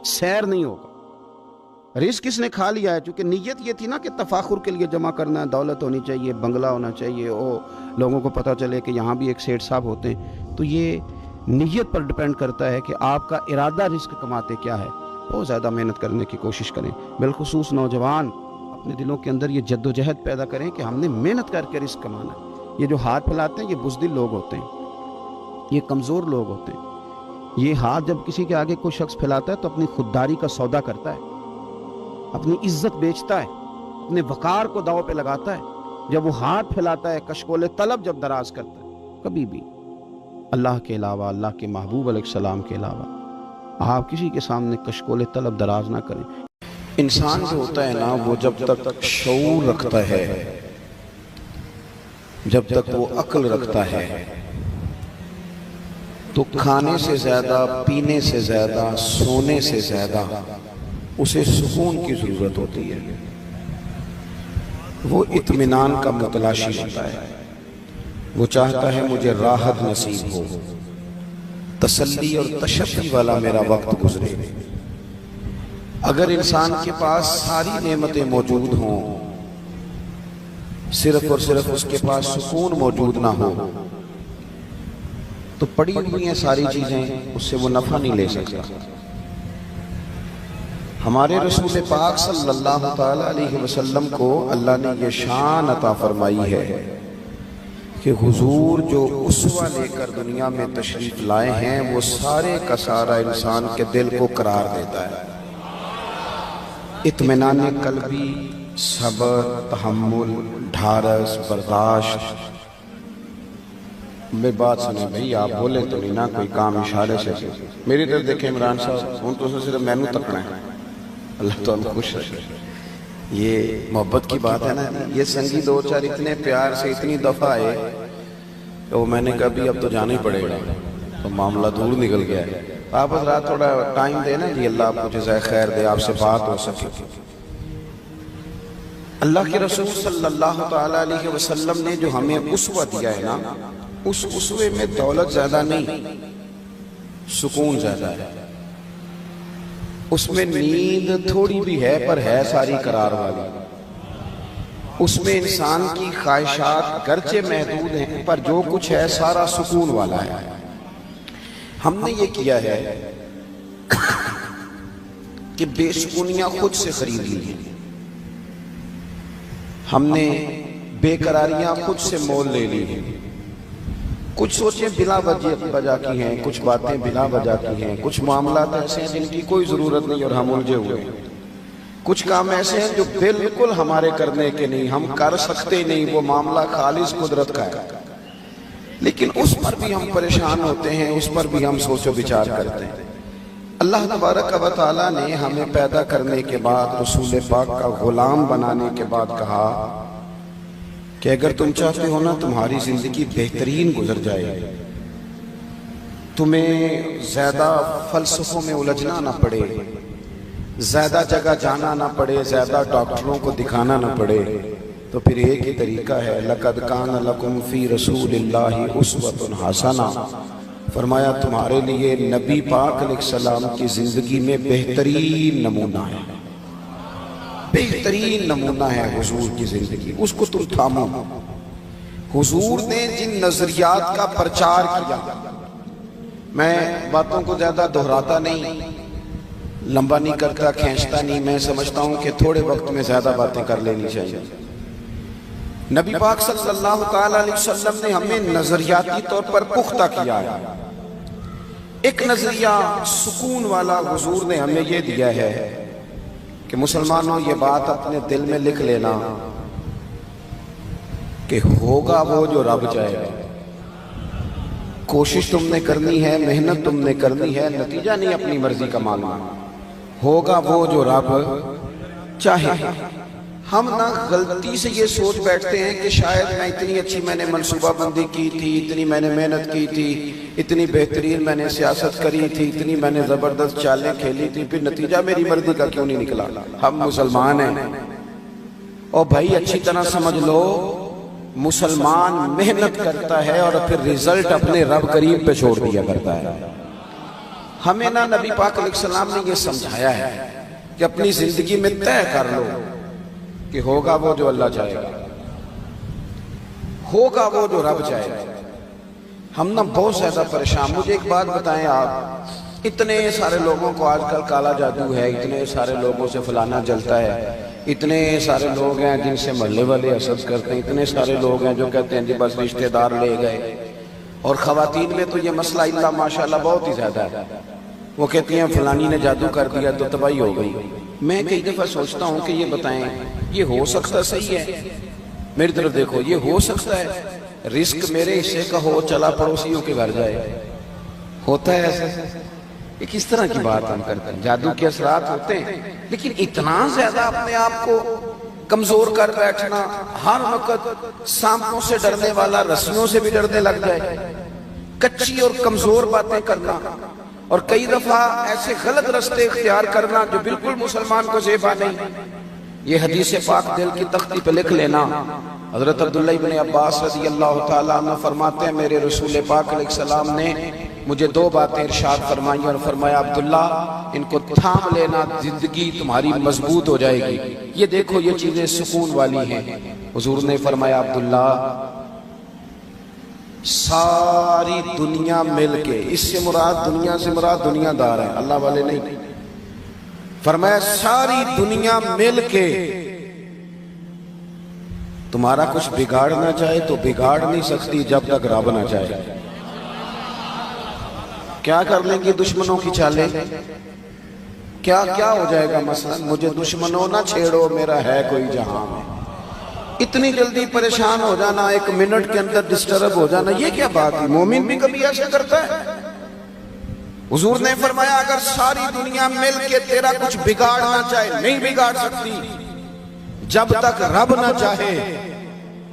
سیر نہیں ہوگا۔ رزق کس نے کھا لیا ہے، چونکہ نیت یہ تھی نا کہ تفاخر کے لیے جمع کرنا ہے، دولت ہونی چاہیے، بنگلہ ہونا چاہیے، لوگوں کو پتہ چلے کہ یہاں بھی ایک سیٹھ صاحب ہوتے ہیں، تو یہ نیت پر ڈیپینڈ کرتا ہے کہ آپ کا ارادہ رزق کماتے کیا ہے۔ بہت زیادہ محنت کرنے کی کوشش کریں، بالخصوص نوجوان اپنے دلوں کے اندر یہ جد و جہد پیدا کریں کہ ہم نے محنت کر کے رزق کمانا ہے۔ یہ جو ہاتھ پھیلاتے ہیں یہ بزدل لوگ ہوتے ہیں، یہ کمزور لوگ ہوتے ہیں۔ یہ ہاتھ جب کسی کے آگے کوئی شخص پھیلاتا ہے تو اپنی خودداری کا سودا کرتا ہے، اپنی عزت بیچتا ہے، اپنے وقار کو داؤ پہ لگاتا ہے۔ جب وہ ہاتھ پھیلاتا ہے کشکول طلب جب دراز کرتا ہے، کبھی بھی اللہ کے علاوہ، اللہ کے محبوب علیہ السلام کے علاوہ آپ کسی کے سامنے کشکول طلب دراز نہ کریں۔ انسان جو ہوتا ہے نا وہ جب تک شعور رکھتا ہے، جب تک وہ عقل رکھتا ہے، تو کھانے سے زیادہ، پینے سے زیادہ، سونے سے زیادہ اسے سکون کی ضرورت ہوتی ہے۔ وہ اطمینان کا متلاشی ہوتا ہے، وہ چاہتا ہے مجھے راحت نصیب ہو، تسلی اور تشفی والا میرا وقت گزرے۔ اگر انسان کے پاس ساری نعمتیں موجود ہوں، صرف اور صرف اس کے پاس سکون موجود نہ ہو، تو پڑی ہوئی ہیں ساری چیزیں، اس سے وہ نفع نہیں لے سکتا۔ ہمارے رسول پاک صلی اللہ تعالیٰ علیہ وسلم کو اللہ نے یہ شان عطا فرمائی ہے کہ حضور جو اسوہ لے کر دنیا میں تشریف لائے ہیں وہ سارے کا سارا انسان کے دل کو قرار دیتا ہے۔ اطمینان قلبی، صبر، تحمل، ڈھارس، برداشت۔ میری بات سنیں بھائی، آپ بولے تو نہیں نا، کوئی کام اشارے سے۔ میری طرف دیکھیں عمران صاحب، ان تو صرف میں نے تکنا ہے، اللہ تو ہم خوش رکھے۔ یہ محبت کی بات ہے نا، یہ سنگی دو چار اتنے پیار سے اتنی دفعہ آئے کہ وہ میں نے کہا بھی اب تو جانا ہی پڑے گا، تو معاملہ دور نکل گیا ہے۔ آپ حضرات تھوڑا ٹائم دے نا جی، اللہ آپ کو جزائے خیر دے، آپ سے بات ہو سکے۔ اللہ کے رسول صلی اللہ تعالیٰ علیہ وسلم نے جو ہمیں اسوہ دیا ہے نا، اس اسوے میں دولت زیادہ نہیں، سکون زیادہ ہے۔ اس میں نیند تھوڑی بھی ہے پر ہے ساری قرار والی۔ اس میں انسان کی خواہشات گرچہ محدود ہیں پر جو کچھ ہے سارا سکون والا ہے۔ ہم نے یہ کیا ہے کہ بے سکونیاں خود سے خرید لی ہیں، ہم نے بے قراریاں خود سے مول لے لی ہیں۔ کچھ سوچیں بلا وجہ کی ہیں، کچھ باتیں بلا وجہ کی ہیں، کچھ معاملات ایسے ہیں جن کی کوئی ضرورت نہیں اور ہم الجھے ہوئے ہیں، کچھ کام ایسے ہیں جو بالکل ہمارے کرنے کے نہیں، ہم کر سکتے نہیں، وہ معاملہ خالص قدرت کا ہے، لیکن اس پر بھی ہم پریشان ہوتے ہیں، اس پر بھی ہم سوچ و بچار کرتے ہیں۔ اللہ تبارک و تعالیٰ نے ہمیں پیدا کرنے کے بعد، رسول پاک کا غلام بنانے کے بعد کہا کہ اگر تم چاہتے ہو نا تمہاری زندگی بہترین گزر جائے، تمہیں زیادہ فلسفوں میں الجھنا نہ پڑے، زیادہ جگہ جانا نہ پڑے، زیادہ ڈاکٹروں کو دکھانا نہ پڑے، تو پھر ایک ہی طریقہ ہے، لَقَدْ كَانَ لَكُمْ فِي رَسُولِ اللَّهِ أُسْوَةٌ حَسَنَةٌ۔ فرمایا تمہارے لیے نبی پاک علیہ السلام کی زندگی میں بہترین نمونہ ہے، بہترین نمونہ ہے حضور کی زندگی، اس کو تم تھامو۔ حضور نے جن نظریات کا پرچار کیا، میں باتوں کو زیادہ دہراتا نہیں، لمبا نہیں کرتا، کھینچتا نہیں، میں سمجھتا ہوں کہ تھوڑے وقت میں زیادہ باتیں کر لینی چاہیے۔ نبی پاک صلی اللہ تعالیٰ علیہ وسلم نے ہمیں نظریاتی طور پر پختہ کیا ہے۔ ایک نظریہ سکون والا حضور نے ہمیں یہ دیا ہے کہ مسلمانوں یہ بات اپنے دل میں لکھ لینا کہ ہوگا وہ جو رب چاہے گا، کوشش تم نے کرنی ہے، محنت تم نے کرنی ہے، نتیجہ نہیں اپنی مرضی کا مانگنا، ہوگا وہ جو رب چاہے۔ ہم نہ غلطی سے یہ سوچ بیٹھتے ہیں کہ شاید میں اتنی اچھی میں نے منصوبہ بندی کی تھی، اتنی میں نے محنت کی تھی، اتنی بہترین میں نے سیاست کری تھی، اتنی میں نے زبردست چالیں کھیلی تھی، پھر نتیجہ میری مرضی کا کیوں نہیں نکلا؟ ہم مسلمان ہیں، اور بھائی اچھی طرح سمجھ لو، مسلمان محنت کرتا ہے اور پھر رزلٹ اپنے رب کریم پہ چھوڑ دیا کرتا ہے۔ ہمیں نہ نبی پاک علیہ السلام نے یہ سمجھایا ہے کہ اپنی زندگی میں طے کر لو کہ ہوگا وہ جو اللہ چاہے گا، ہوگا وہ جو رب چاہے گا۔ ہم نہ بہت زیادہ پریشان۔ مجھے ایک بات بتائیں آپ، اتنے سارے لوگوں کو آج کل کالا جادو ہے، اتنے سارے لوگوں سے فلانا جلتا ہے، اتنے سارے لوگ ہیں جن سے محلے والے حسد کرتے ہیں، اتنے سارے لوگ ہیں جو کہتے ہیں جی بس رشتہ دار لے گئے، اور خواتین میں تو یہ مسئلہ اللہ ماشاءاللہ بہت ہی زیادہ ہے۔ وہ کہتی ہیں فلانی نے جادو کر دیا تو تباہی ہو گئی۔ میں کئی دفعہ سوچتا ہوں کہ یہ بتائیں، یہ ہو سکتا صحیح ہے؟ میری طرف دیکھو، یہ ہو سکتا ہے رزق میرے حصے کا ہو، چلا پڑوسیوں کے گھر جائے؟ ہوتا ہے ایسا؟ یہ کس طرح کی بات ہم کرتے ہیں؟ جادو کے اثرات ہوتے ہیں، لیکن اتنا زیادہ اپنے آپ کو کمزور کر بیٹھنا، ہر وقت سانپوں سے ڈرنے والا رسیوں سے بھی ڈرنے لگ جائے، کچی اور کمزور باتیں کرنا، اور کئی دفعہ ایسے غلط رستے اختیار کرنا جو بالکل مسلمان کو زیبا نہیں۔ یہ حدیث پاک دل کی تختی پہ لکھ لینا۔ حضرت عبداللہ ابن عباس رضی اللہ تعالیٰ عنہ فرماتے ہیں میرے رسول پاک علیہ السلام نے مجھے دو باتیں ارشاد فرمائی اور فرمایا عبداللہ ان کو تھام لینا، زندگی تمہاری مضبوط ہو جائے گی۔ یہ دیکھو یہ چیزیں سکون والی ہیں۔ حضور نے فرمایا عبداللہ ساری دنیا مل کے، اس سے مراد دنیا سے مراد دنیا دار ہے، اللہ والے نہیں، فرمایا ساری دنیا مل کے تمہارا کچھ بگاڑنا چاہے تو بگاڑ نہیں سکتی جب تک رب نہ چاہے۔ کیا کر لیں گے دشمنوں کی چالیں؟ کیا ہو جائے گا؟ مثلا مجھے دشمنوں نہ چھیڑو، میرا ہے کوئی جہاں میں۔ اتنی جلدی پریشان ہو جانا، ایک منٹ کے اندر ڈسٹرب ہو جانا، یہ کیا بات ہے؟ مومن بھی کبھی ایسا کرتا ہے؟ حضور نے فرمایا اگر ساری دنیا مل کے تیرا کچھ بگاڑنا چاہے نہیں بگاڑ سکتی جب تک رب نہ چاہے،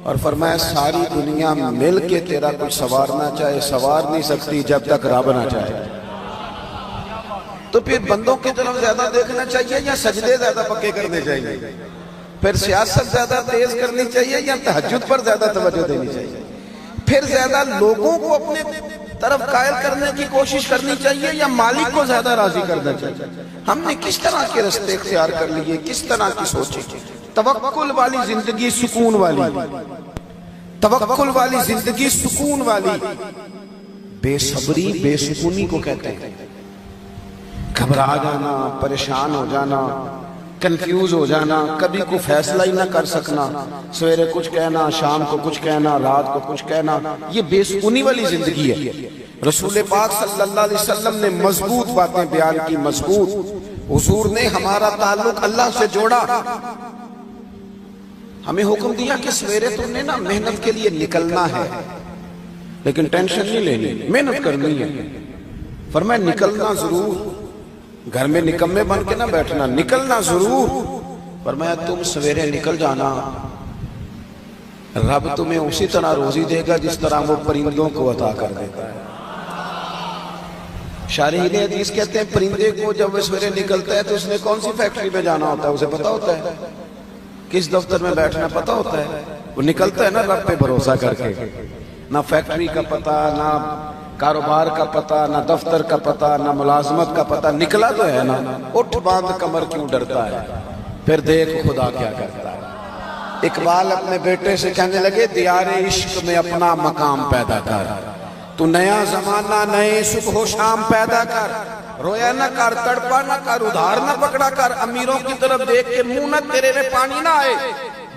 اور فرمایا ساری دنیا مل کے تیرا کچھ سنوارنا چاہے سنوار نہیں سکتی جب تک رب نہ چاہے۔ تو پھر بندوں کی طرف زیادہ دیکھنا چاہیے یا سجدے زیادہ پکے کرنے چاہیے؟ پھر سیاست زیادہ تیز کرنی چاہیے یا تہجد پر زیادہ توجہ دینی چاہیے؟ پھر زیادہ لوگوں کو اپنے طرف قائل کرنے کی کوشش کرنی چاہیے یا مالک کو زیادہ راضی کرنا چاہیے؟ ہم نے کس طرح کے رستے اختیار کر لیے، کس طرح کی سوچیں؟ توکل والی زندگی سکون والی، توکل والی زندگی سکون والی، بے صبری بے سکونی کو کہتے ہیں۔ گھبرا جانا، پریشان ہو جانا، کنفیوز ہو جانا، کبھی کوئی فیصلہ ہی نہ کر سکنا، سویرے کچھ کہنا، شام کو کچھ کہنا، رات کو کچھ کہنا، یہ بے سکونی والی زندگی ہے۔ رسول پاک صلی اللہ علیہ وسلم نے مضبوط باتیں بیان کی، مضبوط۔ حضور نے ہمارا تعلق اللہ سے جوڑا، ہمیں حکم دیا کہ سویرے تم نے نا محنت کے لیے نکلنا ہے، لیکن ٹینشن نہیں لینی، محنت کرنی ہے۔ فرمایا نکلنا ضرور، گھر میں نکمے بن کے نہ بیٹھنا، نکلنا ضرور۔ فرمایا تم سویرے نکل جانا، رب تمہیں اسی طرح روزی دے گا جس طرح وہ پرندوں کو عطا کر دیتا ہے۔ شارحین حدیث کہتے ہیں پرندے کو جب وہ سویرے نکلتا ہے تو اس نے کون سی فیکٹری میں جانا ہوتا ہے اسے پتا ہوتا ہے، کس دفتر میں بیٹھنا پتا ہوتا ہے؟ وہ نکلتا ہے نا رب پہ بھروسہ کر کے، نہ فیکٹری کا پتا، نہ کاروبار کا پتا، نہ دفتر کا پتا، نہ ملازمت کا پتا، نکلا تو ہے نا۔ اٹھ باندھ کمر کیوں ڈرتا ہے، پھر دیکھ خدا کیا کرتا ہے۔ اقبال اپنے بیٹے سے کہنے لگے دیار عشق میں اپنا مقام پیدا کر، تو نیا زمانہ نئے صبح و شام پیدا کر، رویا نہ کر، تڑپا نہ کر، ادھار نہ پکڑا کر، امیروں کی طرف دیکھ کے منہ نہ تیرے میں پانی نہ آئے،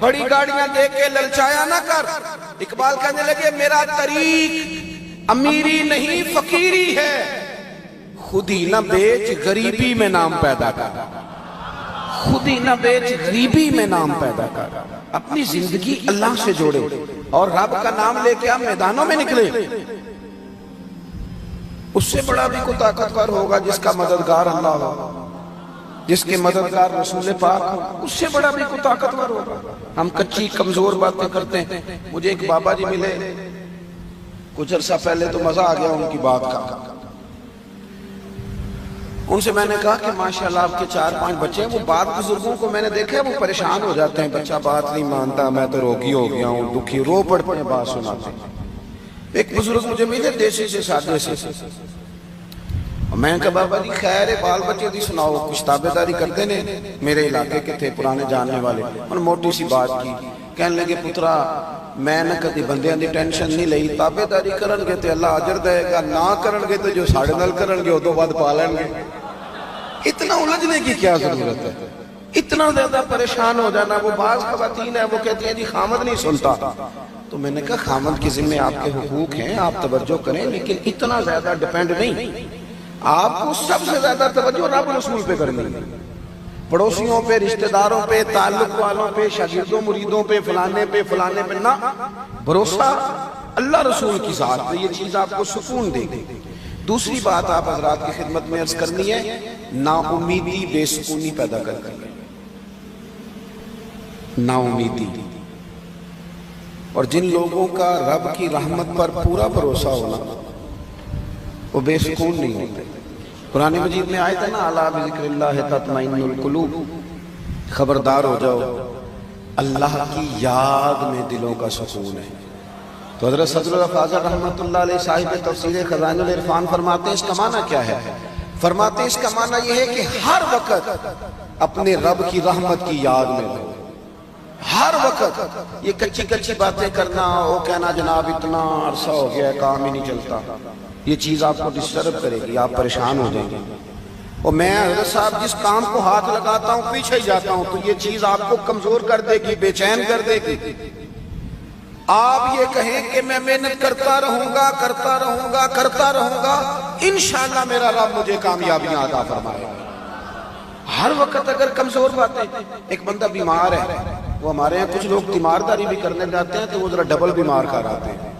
بڑی گاڑیاں دیکھ کے للچایا نہ کر۔ اقبال کہنے لگے میرا طریق امیری نہیں فقیری ہے، خود ہی نہ بیچ غریبی میں نام پیدا کر، خود ہی نہ بیچ غریبی میں نام پیدا کر۔ اپنی زندگی اللہ سے جوڑے اور رب کا نام لے کے آپ میدانوں میں نکلے۔ اس سے بڑا بھی کوئی طاقتور ہوگا جس کا مددگار اللہ ہو، جس کے مددگار رسول پاک ہو، اس سے بڑا بھی کوئی طاقتور ہوگا۔ ہم کچی کمزور باتیں کرتے ہیں۔ مجھے ایک بابا جی ملے کچھ عرصہ پہلے، تو مزہ آ گیا ان کی بات کا۔ ان سے میں نے کہا کہ ماشاءاللہ آپ کے 4-5 بچے ہیں۔ وہ بعض بزرگوں کو میں نے دیکھا ہے وہ پریشان ہو جاتے ہیں، بچہ بات نہیں مانتا، میں تو روگی ہو گیا ہوں، دکھی، رو پڑ پڑے بات سناتے ہیں۔ ایک بزرگ مجھے ملے دیسی سے سادے سے، میں نے کہا بابا جی خیر ہے، بال بچے دی سناؤ، کچھ تابع داری کرتے نے؟ میرے علاقے کے تھے پرانے جاننے والے، انہوں نے موٹی سی بات کی، کہنے لگے پترا میں نہ کدی بندیاں دی ٹینشن نہیں لئی، تابع داری کرن گے تے اللہ اجر دے گا، نہ کرن گے تو جو ساڑھے نال کرن گے وہ تو بعد پا لیں گے۔ اتنا الجھنے کی کیا ضرورت ہے؟ اتنا زیادہ پریشان ہو جانا؟ وہ بعض خواتین ہیں وہ کہتی ہیں جی خامد نہیں سنتا، تو میں نے کہا خامد کے ذمہ آپ کے حقوق ہیں، آپ توجہ کریں، لیکن اتنا زیادہ ڈیپینڈ نہیں۔ آپ کو سب سے زیادہ توجہ رب رسول پہ کرنی ہے، پڑوسیوں پہ، رشتہ داروں پہ، تعلق والوں پہ، شاگردوں مریدوں پہ، فلانے پہ نہ، بھروسہ اللہ رسول کی ذات پہ، یہ چیز آپ کو سکون دے گی۔ دوسری بات آپ حضرات کی خدمت میں عرض کرنی ہے، نا امیدی بے سکونی پیدا کرتی ہے، نا امیدی۔ اور جن لوگوں کا رب کی رحمت پر پورا بھروسہ ہونا وہ بے سکون نہیں ہوتے۔ قرآن مجید میں آیت ہے نا، الا بذکر اللہ تطمئن القلوب، خبردار ہو جاؤ اللہ کی یاد میں دلوں کا سکون ہے۔ تو حضرت صدر الفاضل رحمۃ اللہ علیہ صاحب تفسیر خزائن العرفان فرماتے ہیں اس کا معنی کیا ہے؟ فرماتے ہیں اس کا معنی یہ ہے کہ ہر وقت اپنے رب کی رحمت کی یاد میں رہو، ہر وقت۔ یہ کچی کچی باتیں کرنا، وہ کہنا جناب اتنا عرصہ ہو گیا ہے کام ہی نہیں چلتا، یہ چیز آپ کو ڈسٹرب کرے گی، آپ پریشان ہو جائیں گے۔ اور میں حضرت صاحب جس کام کو ہاتھ لگاتا ہوں پیچھے ہی جاتا ہوں، تو یہ چیز آپ کو کمزور کر دے گی، بے چین کر دے گی۔ آپ یہ کہیں کہ میں محنت کرتا رہوں گا، انشاءاللہ میرا رب مجھے کامیابیاں عطا فرمائے گا۔ ہر وقت اگر کمزور باتیں، ایک بندہ بیمار ہے، وہ ہمارے یہاں کچھ لوگ تیمارداری بھی کرنے جاتے ہیں تو وہ ذرا ڈبل بیمار کر آتے ہیں۔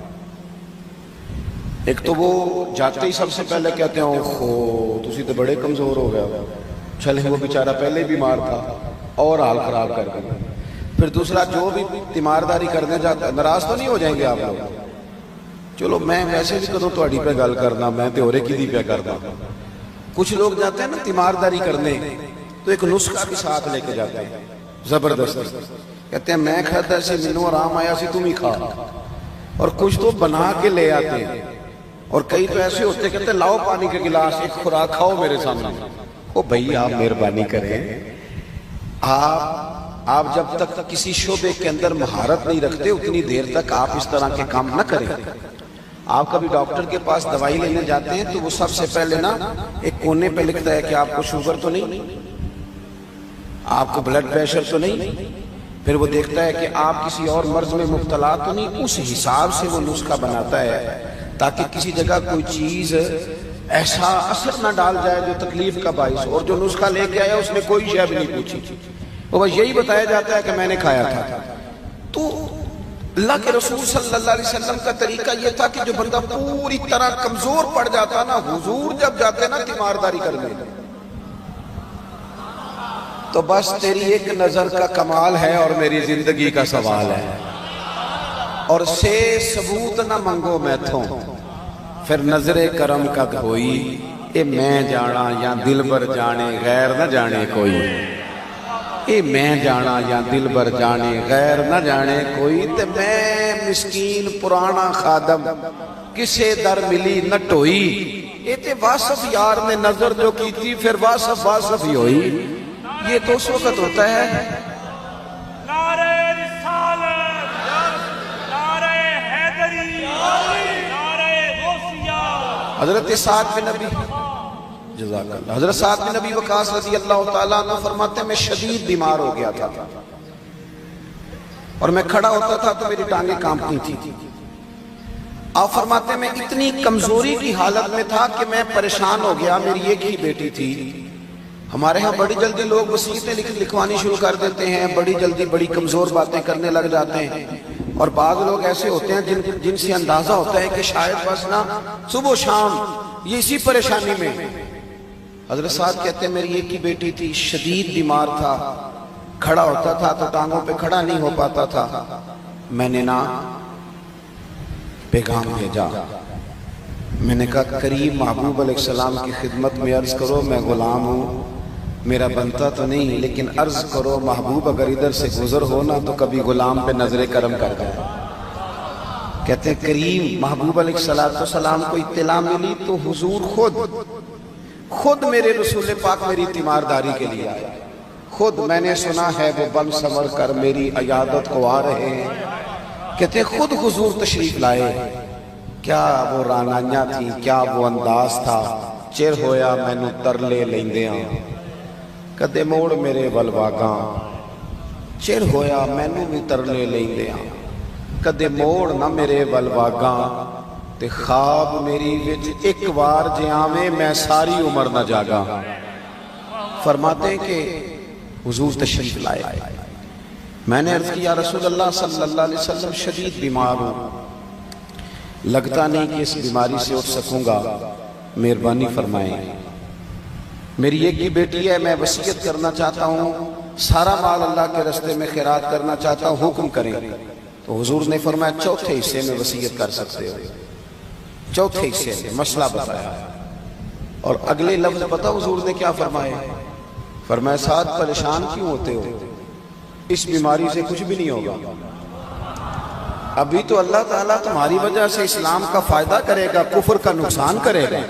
ایک تو وہ جاتے ہی سب سے پہلے کہتے ہیں اوہو تسی تو بڑے کمزور ہو گیا، چلیں وہ بیچارہ پہلے بیمار تھا اور حال خراب کر گیا۔ پھر دوسرا جو بھی تیمارداری کرنے جاتا ہے، ناراض تو نہیں ہو جائیں گے آپ لوگ؟ چلو میں ویسے بھی کدوں تہاڈی پہ گل کرنا، میں تے ہورے کی دی پہ کرنا۔ کچھ لوگ جاتے ہیں نا تیمارداری کرنے تو ایک نسخہ بھی ساتھ لے کے جاتے ہیں زبردستی، کہتے ہیں میں کھاتا سی مینوں آرام آیا سی تم ہی کھا، اور کچھ تو بنا کے لے آتے ہیں، اور کئی تو ایسے ہوتے کہتے ہیں لاؤ پانی کے گلاس، ایک خوراک کھاؤ میرے سامنے۔ او بھائی آپ مہربانی کریں، آپ جب تک کسی شعبے کے اندر مہارت نہیں رکھتے اتنی دیر تک آپ اس طرح کے کام نہ کریں۔ آپ کبھی ڈاکٹر کے پاس دوائی لینے جاتے ہیں تو وہ سب سے پہلے نا ایک کونے پہ لکھتا ہے کہ آپ کو شوگر تو نہیں، آپ کو بلڈ پریشر تو نہیں، پھر وہ دیکھتا ہے کہ آپ کسی اور مرض میں مبتلا تو نہیں، اس حساب سے وہ نسخہ بناتا ہے تاکہ کسی جگہ کوئی چیز ایسا اثر نہ ڈال جائے جو تکلیف کا باعث ہو۔ اور جو نسخہ لے کے آیا اس نے کوئی شے بھی نہیں پوچھی، وہ بس یہی بتایا جاتا ہے کہ میں نے کھایا تھا۔ تو اللہ کے رسول صلی اللہ علیہ وسلم کا طریقہ یہ تھا کہ جو بندہ پوری طرح کمزور پڑ جاتا نا، حضور جب جاتے نا تیمارداری کرنے، تو بس تیری ایک نظر کا کمال ہے اور میری زندگی کا سوال ہے، اور سے ثبوت نہ منگو میں تھوں، پھر نظر کرم کا دھوئی، اے میں جانا یا دل بر جانے غیر نہ جانے کوئی، اے میں جانا یا دل بر جانے غیر نہ جانے کوئی، تے میں مسکین پرانا خادم کسے در ملی نہ ٹوئی، اے تے واصف یار نے نظر جو کی تھی پھر واصف ہی ہوئی۔ یہ تو اس وقت ہوتا ہے نعرہ رسالت، نعرہ حیدری، نعرہ غوثیہ۔ حضرت سعد بن نبی جزاک اللہ، حضرت سعد بن نبی وقاص رضی اللہ تعالیٰ عنہ فرماتے ہیں میں شدید بیمار ہو گیا تھا، اور میں کھڑا ہوتا تھا تو میری ٹانگیں کانپتی تھی۔ آپ فرماتے ہیں میں اتنی کمزوری کی حالت میں تھا کہ میں پریشان ہو گیا، میری ایک ہی بیٹی تھی۔ ہمارے ہاں بڑی جلدی لوگ وصیتیں لکھوانی شروع کر دیتے ہیں، بڑی جلدی بڑی کمزور باتیں کرنے لگ جاتے ہیں، اور بعض لوگ ایسے ہوتے ہیں جن سے اندازہ ہوتا ہے کہ شاید بس نا صبح و شام یہ اسی پریشانی میں حضرت صاحب کہتے ہیں میری ایک ہی بیٹی تھی، شدید بیمار تھا، کھڑا ہوتا تھا تو ٹانگوں پہ کھڑا نہیں ہو پاتا تھا، میں نے نا پیغام بھیجا، میں نے کہا کریم محبوب علیہ السلام کی خدمت میں عرض کرو میں غلام ہوں، میرا بنتا تو نہیں، لیکن عرض کرو محبوب اگر ادھر سے گزر ہونا تو کبھی غلام پہ نظر کرم کر دیں۔ کہتے ہیں کریم محبوب علیہ السلام کو اطلاع ملی تو حضور خود میرے رسول پاک میری تیمارداری کے لیے آئے، خود میں نے سنا ہے وہ بن سمر کر میری عیادت کو آ رہے ہیں، کہتے ہیں خود حضور تشریف لائے، کیا وہ رانائیاں تھی، کیا وہ انداز تھا، چر ہویا مینو ترلے لیندیاں کدے موڑ میرے ولواگاں، چر ہویا مینو بھی ترلے لیندیاں کدے موڑ نہ میرے ولواگاں، تے خواب میری وچ ایک بار جے آویں میں ساری عمر نہ جاگا۔ فرماتے ہیں کہ حضور تشریف لائے، میں نے عرض کیا رسول اللہ صلی اللہ علیہ وسلم شدید بیمار ہوں، لگتا نہیں کہ اس بیماری سے اٹھ سکوں گا، مہربانی فرمائیں، میری ایک ہی بیٹی ہے، میں وصیت کرنا چاہتا ہوں، سارا مال اللہ کے راستے میں خیرات کرنا چاہتا ہوں، حکم کریں۔ تو حضور نے فرمایا چوتھے حصے میں وصیت کر سکتے ہو، چوتھے حصے میں مسئلہ بتایا، اور اگلے لفظ پتہ حضور نے کیا فرمایا؟ فرمایا ساتھ پریشان کیوں ہوتے ہو، اس بیماری سے کچھ بھی نہیں ہوگا، ابھی تو اللہ تعالیٰ تمہاری وجہ سے اسلام کا فائدہ کرے گا، کفر کا نقصان کرے گا،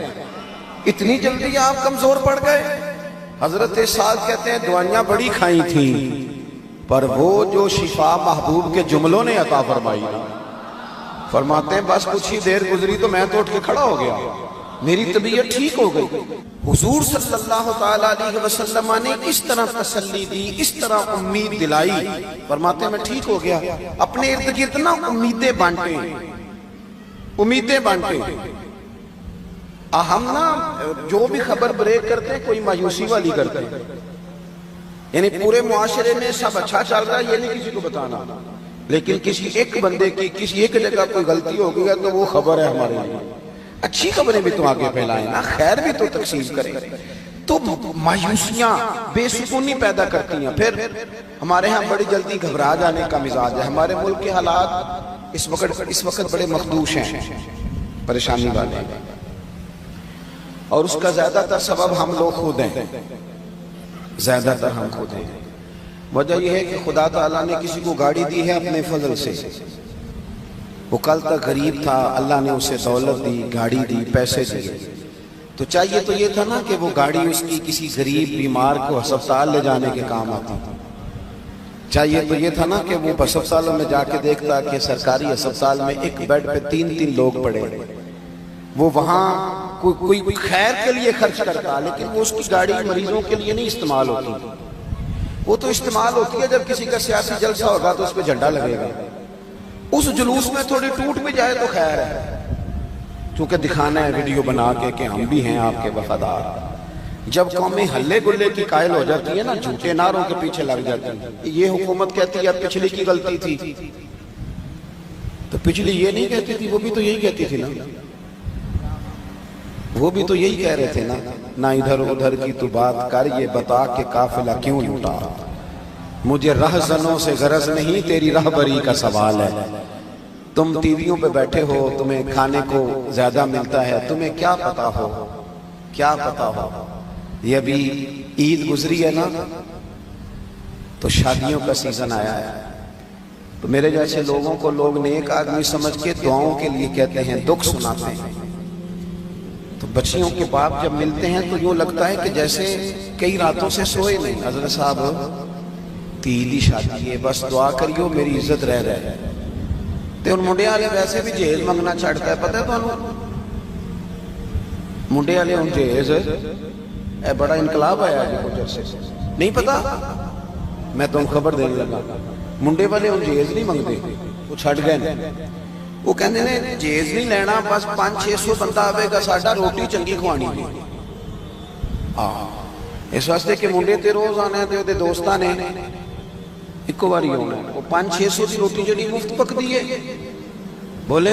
اتنی جلدی آپ کمزور پڑ گئے۔ حضرت سعد کہتے ہیں دعائیاں بڑی کھائی تھیں پر وہ جو شفا محبوب کے جملوں نے عطا فرمائی، فرماتے ہیں بس کچھ ہی دیر گزری تو میں تو اٹھ کے کھڑا ہو گیا، میری طبیعت ٹھیک ہو گئی۔ حضور صلی اللہ تعالیٰ علیہ وسلم نے اس طرح تسلی دی، اس طرح امید دلائی، فرماتے ہیں میں ٹھیک ہو گیا۔ اپنے ارد گرد نا امیدیں بانٹیں، ہم نا جو بھی خبر بریک کرتے ہیں کوئی مایوسی والی کرتے ہیں، یعنی پورے معاشرے میں سب اچھا چل رہا ہے یہ نہیں کسی کو بتانا، لیکن کسی ایک بندے کی کسی ایک جگہ کوئی غلطی ہو گئی ہے تو وہ خبر ہے ہمارے لیے، اچھی خبریں بھی تو آگے پھیلائیں نا، خیر بھی تو تقسیم کریں، تو مایوسیاں بے سکونی پیدا کرتی ہیں۔ پھر ہمارے ہاں بڑی جلدی گھبرا جانے کا مزاج ہے، ہمارے ملک کے حالات اس وقت بڑے مخدوش ہیں، پریشانی والے ہیں، اور اس کا زیادہ تر سبب ہم لوگ خود ہیں، زیادہ تر ہم خود ہیں۔ وجہ یہ ہے کہ خدا تعالیٰ نے کسی کو گاڑی دی ہے اپنے فضل سے، وہ کل تک غریب تھا، اللہ نے اسے دولت دی، گاڑی دی، پیسے دیے، تو چاہیے تو یہ تھا نا کہ وہ گاڑی اس کی کسی غریب بیمار کو ہسپتال لے جانے کے کام آتی، چاہیے تو یہ تھا نا کہ وہ ہسپتالوں میں جا کے دیکھتا کہ سرکاری ہسپتال میں ایک بیڈ پہ 3 لوگ پڑے، وہ وہاں کوئی خیر کے لیے خرچ کرتا، لیکن وہ اس کی گاڑی مریضوں کے لیے نہیں استعمال ہوتی، وہ تو استعمال ہوتی ہے جب کسی کا سیاسی جلسہ ہوگا تو اس پہ جھنڈا لگے گا، اس جلوس میں تھوڑی ٹوٹ بھی جائے تو خیر ہے، چونکہ دکھانا ہے ویڈیو بنا کے کہ ہم بھی ہیں آپ کے وفادار۔ جب قومیں ہلے گلے کی قائل ہو جاتی ہے نا، جھوٹے نعروں کے پیچھے لگ جاتی ہیں، یہ حکومت کہتی ہے پچھلی کی غلطی تھی، تو پچھلی یہ نہیں کہتی تھی، وہ بھی تو یہی کہتی تھی نا، وہ بھی تو یہی کہہ رہے تھے نا، نہ ادھر ادھر کی تو بات کر، یہ بتا کہ قافلہ کیوں لوٹا، مجھے رہزنوں سے غرض نہیں تیری رہبری کا سوال ہے، تم ٹی ویوں پہ بیٹھے ہو، تمہیں کھانے کو زیادہ ملتا ہے، تمہیں کیا پتا ہو، کیا پتا ہو، یہ ابھی عید گزری ہے نا تو شادیوں کا سیزن آیا ہے، تو میرے جیسے لوگوں کو لوگ نیک آدمی سمجھ کے دعاؤں کے لیے کہتے ہیں، دکھ سناتے ہیں، تو بچیوں کے باپ جب ملتے ہیں تو یوں لگتا ہے کہ جیسے کئی راتوں سے سوئے نہیں، حضرت صاحب تیلی شادی ہے، بس دعا کریو میری عزت رہ رہے، تے ان منڈے والے ویسے بھی جہیز منگنا چھڑتا ہے، پتہ ہے تو منڈے والے ان جہیز اے بڑا انقلاب آیا ہے کچھ عرصے سے، نہیں پتا، میں تم خبر دینے لگا، منڈے والے ان جہیز نہیں منگتے، وہ چھڑ گئے، وہ کہنے نے جہیز نہیں لینا، بس 500-600 بندہ آوے گا، ساڈا روٹی چنگی کھوانی ہے، اس واسطے کہ منڈے تے روز آنے تے وہ دوستاں نے ایک باری ہونا، وہ 500-600 کی روٹی جڑی مفت پک دی ہے، بولے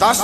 10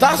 10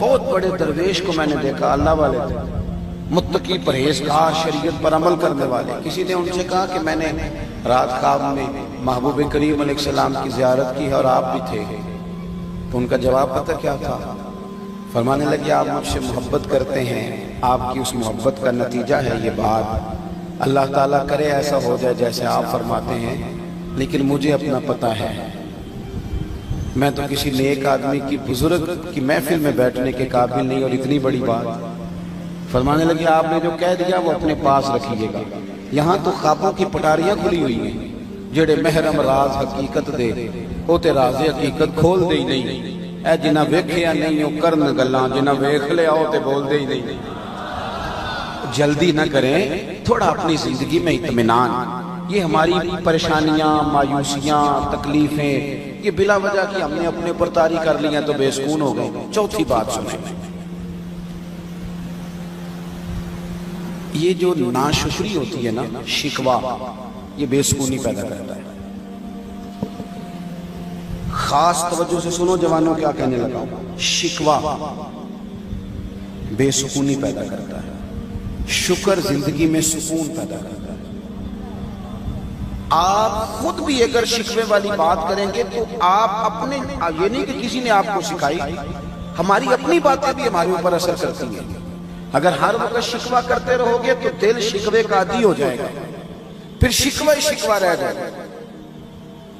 بہت بڑے درویش کو میں نے دیکھا، اللہ والے تھے، متقی، پرہیزگار، شریعت پر عمل کرنے والے. کسی نے ان سے کہا کہ میں نے رات خواب میں محبوب کریم علیہ السلام کی زیارت کی ہے اور آپ بھی تھے. تو ان کا جواب پتہ کیا تھا؟ فرمانے لگے آپ مجھ سے محبت کرتے ہیں، آپ کی اس محبت کا نتیجہ ہے یہ بات. اللہ تعالیٰ کرے ایسا ہو جائے جیسے آپ فرماتے ہیں، لیکن مجھے اپنا پتہ ہے میں تو کسی نیک آدمی کی بزرگ کی محفل میں بیٹھنے کے قابل نہیں، اور اتنی بڑی بات. فرمانے لگے آپ نے جو کہہ دیا وہ اپنے پاس رکھیے گا. یہاں تو خوابوں کی پٹاریاں کھلی ہوئی ہیں. جڑے محرم راز حقیقت دے وہ تے راز حقیقت کھول دے ہی نہیں. اے جنہ ویکھیا نہیں وہ کرن گلاں، جنہ ویکھ لیا وہ تے بول دے ہی نہیں. جلدی نہ کریں، تھوڑا اپنی زندگی میں اطمینان. یہ ہماری پریشانیاں، مایوسیاں، تکلیفیں یہ بلا وجہ کی ہم نے اپنے اوپر طاری کر لی ہیں تو بے سکون ہو گئے. چوتھی بات سنیں، یہ جو ناشکری ہوتی ہے نا، شکوہ، یہ بے سکونی پیدا کرتا ہے. خاص توجہ سے سنو جوانوں، کیا کہنے لگا ہوں. شکوہ بے سکونی پیدا کرتا ہے، شکر زندگی میں سکون پیدا کرتا ہے. آپ خود بھی اگر شکوے والی بات کریں گے تو آپ اپنے، یہ نہیں کہ کسی نے آپ کو سکھائی، ہماری اپنی باتیں بھی ہمارے اوپر اثر کرتی ہیں. اگر ہر وقت شکوہ کرتے رہو گے تو دل شکوے کا عادی ہو جائے گا، پھر شکوہ ہی شکوہ رہ جائے گا.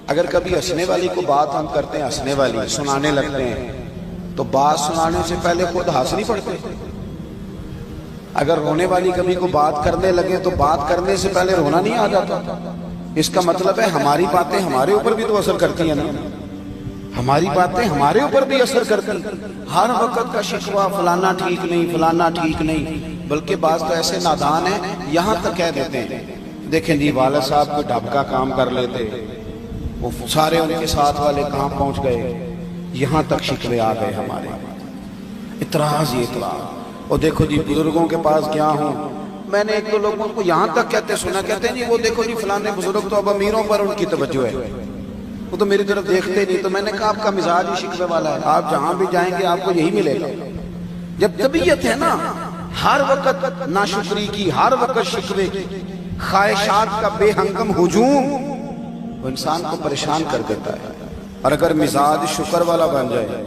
اگر کبھی ہنسنے والی کو بات ہم کرتے ہیں، ہنسنے والی سنانے لگتے ہیں، تو بات سنانے سے پہلے خود ہنس نہیں پڑتے. اگر رونے والی کبھی کو بات کرنے لگے تو بات کرنے سے پہلے رونا نہیں آ جاتا. اس کا مطلب ہے ہماری باتیں ہمارے اوپر بھی تو اثر کرتی ہیں نا، ہماری باتیں ہمارے اوپر بھی اثر کرتی ہیں. ہر وقت کا شکوہ فلانا ٹھیک نہیں، فلانا ٹھیک نہیں، بلکہ بعض تو ایسے نادان ہیں یہاں تک کہہ دیتے ہیں دیکھیں جی والد صاحب کو ڈھب کا کام کر لیتے، وہ سارے ان کے ساتھ والے کہاں پہنچ گئے. یہاں تک شکوے آ گئے ہمارے. اعتراض، یہ اعتراض. اور دیکھو جی بزرگوں کے پاس گیا ہوں، میں نے ایک دو لوگوں کو یہاں تک کہتے سنا، کہتے ہیں جی وہ دیکھو جی فلانے بزرگ تو اب امیروں پر ان کی توجہ ہے، وہ تو میری طرف دیکھتے نہیں. تو میں نے کہا آپ کا مزاج ہی شکوے والا ہے، آپ جہاں بھی جائیں گے آپ کو یہی ملے گا. جب طبیعت ہے نا ہر وقت ناشکری کی، ہر وقت شکوے کی، خواہشات کا بے ہنگم ہجوم، وہ انسان کو پریشان کر دیتا ہے. اور اگر مزاج شکر والا بن جائے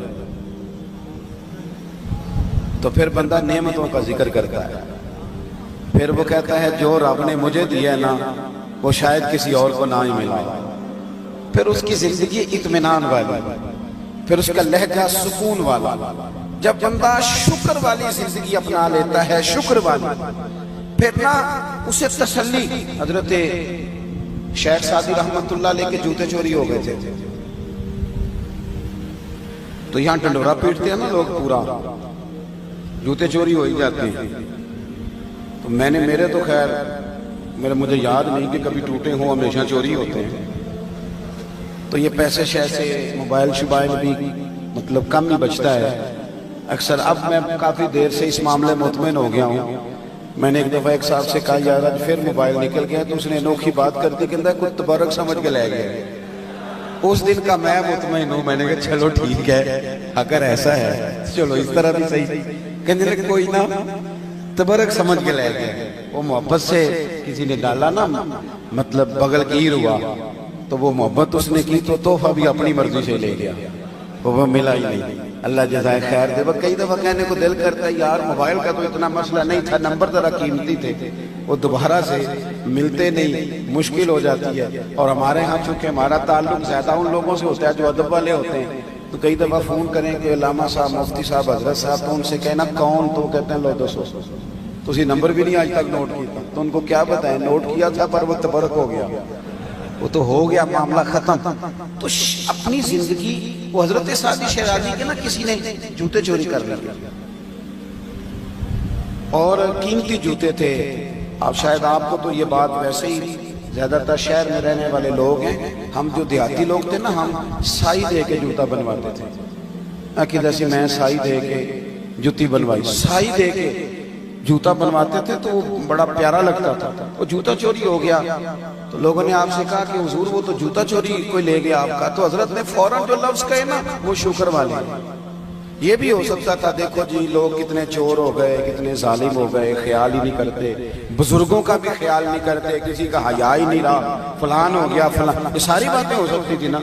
تو پھر بندہ نعمتوں کا ذکر کرتا ہے. پھر وہ کہتا ہے جو رب نے مجھے دیا ہے نا وہ شاید کسی اور کو نہ ہی ملا. پھر اس کی زندگی اطمینان والی، پھر اس کا لہجہ سکون والا. جب بندہ شکر والی زندگی اپنا لیتا ہے، شکر والی، پھر نہ اسے تسلی. حضرت شیخ سعدی رحمت اللہ علیہ کے جوتے چوری ہو گئے تھے، تو یہاں ڈنڈورا پیٹتے ہیں نا لوگ، پورا جوتے چوری ہو ہی جاتے ہیں. تو میں نے، میرے تو خیر مجھے یاد نہیں کہ کبھی ٹوٹے ہوں، ہمیشہ چوری ہوتے ہیں. تو یہ پیسے شیسے، موبائل شبائل بھی مطلب کم ہی بچتا ہے اکثر. اب میں کافی دیر سے اس معاملے مطمئن ہو گیا ہوں. میں نے ایک دفعہ ایک صاحب سے کہا یار آج پھر موبائل نکل گیا، تو اس نے انوکھی بات کر دی، کہتا ہے کچھ تبرک سمجھ کے لے گئے. اس دن کا میں مطمئن ہوں. میں نے کہا چلو ٹھیک ہے، اگر ایسا ہے چلو اس طرح بھی صحیح. کہنے لگے کوئی نہ، تبرک سمجھ کے لے گئے. وہ محبت سے کسی نے ڈالا نا، مطلب بغل گیر ہوا، تو وہ محبت اس نے کی تو تحفہ بھی اپنی مرضی سے لے گیا، وہ ملا ہی نہیں. اللہ جزائے خیر دے. وہ کئی دفعہ کہنے کو دل کرتا ہے یار موبائل کا تو اتنا مسئلہ نہیں تھا، نمبر ذرا قیمتی تھے، وہ دوبارہ سے ملتے نہیں، مشکل ہو جاتی ہے. اور ہمارے ہاں چونکہ ہمارا تعلق زیادہ ان لوگوں سے ہوتا ہے جو ادب والے ہوتے ہیں، تو کئی دفعہ فون کریں کہ علامہ صاحب، مفتی صاحب، حضرت صاحب، تو ان سے کہنا کون، تو کہتے ہیں لو دسو، تو اسی نمبر بھی نہیں آج تک نوٹ کیا. تو ان کو کیا بتائیں، نوٹ کیا تھا پر وہ تبرک ہو گیا، وہ تو ہو گیا معاملہ ختم. تو اپنی زندگی، وہ حضرت سعدی شیرازی کے نا کسی نے جوتے چوری کر لیے، اور قیمتی جوتے تھے. اب شاید آپ کو تو یہ بات ویسے ہی، زیادہ تر شہر میں رہنے والے لوگ ہیں، ہم جو دیہاتی لوگ تھے نا ہم سائی دے کے جوتا بنواتے تھے. عقیدہ سے میں سائی دے کے جوتی بنوائی، سائی دے کے جوتا بنواتے تھے تو وہ بڑا پیارا لگتا تھا. وہ جوتا چوری ہو گیا تو لوگوں نے آپ سے کہا کہ حضور وہ تو جوتا چوری کوئی لے گیا آپ کا. تو حضرت نے فوراً جو لفظ کہے نا وہ شکر والے. یہ بھی ہو سکتا تھا دیکھو جی لوگ کتنے چور ہو گئے، کتنے ظالم ہو گئے، خیال ہی نہیں کرتے، بزرگوں کا بھی خیال نہیں کرتے، کسی کا حیا ہی نہیں رہا، فلان ہو گیا فلان، یہ ساری باتیں ہو سکتی تھی نا.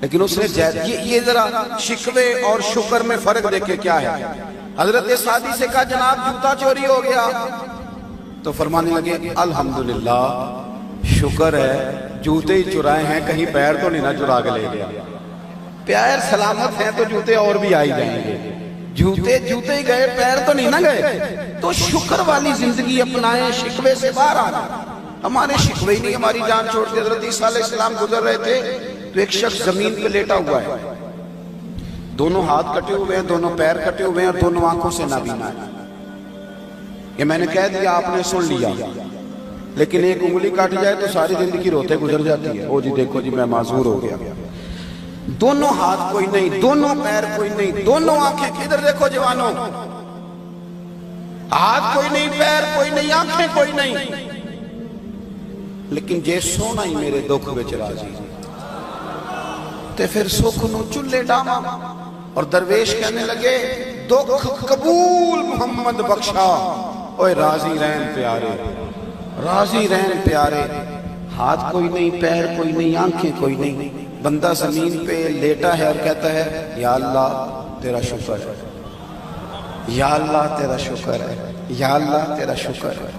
لیکن اس نے یہ ذرا شکوے اور شکر میں فرق دیکھے کیا ہے. حضرت سعدی سے کہا جناب جوتا چوری ہو گیا، تو فرمانے لگے الحمدللہ شکر ہے جوتے ہی چرائے ہیں، کہیں پیر تو نہیں نہ چرا کے لے گیا. پیر سلامت ہیں تو جوتے اور بھی آئی جائیں گے، جوتے ہی گئے، پیر تو نہیں نہ گئے. تو شکر والی زندگی اپنائیں، شکوے سے باہر آنا. ہمارے شکوے ہی نہیں ہماری جان چھوڑتے. حضرت عیسیٰ علیہ السلام گزر رہے تھے تو ایک شخص زمین پہ لیٹا ہوا ہے، دونوں ہاتھ کٹے ہوئے ہیں، دونوں پیر کٹے ہوئے ہیں، اور دونوں آنکھوں سے نابینا ہے. یہ میں نے کہہ دیا، آپ نے سن لیا، لیکن ایک انگلی کاٹ جائے تو ساری زندگی روتے گزر جاتی ہے. او جی دیکھو جی میں معذور ہو گیا. دونوں ہاتھ کوئی نہیں، دونوں پیر کوئی نہیں، دونوں آنکھیں، ادھر دیکھو جوانوں، ہاتھ کوئی نہیں، پیر کوئی نہیں، آنکھیں کوئی نہیں، لیکن جے سونا ہی میرے دکھ وچ راضی تے پھر سکھ نو چلے ڈاواں. اور درویش کہنے لگے دکھ قبول محمد بخشا، اوے راضی رہن پیارے، راضی رہن پیارے. ہاتھ کوئی نہیں، پیر کوئی نہیں، آنکھیں کوئی نہیں، بندہ زمین پہ لیٹا ہے اور کہتا ہے یا اللہ تیرا شکر ہے، یا اللہ تیرا شکر ہے، یا اللہ تیرا شکر ہے.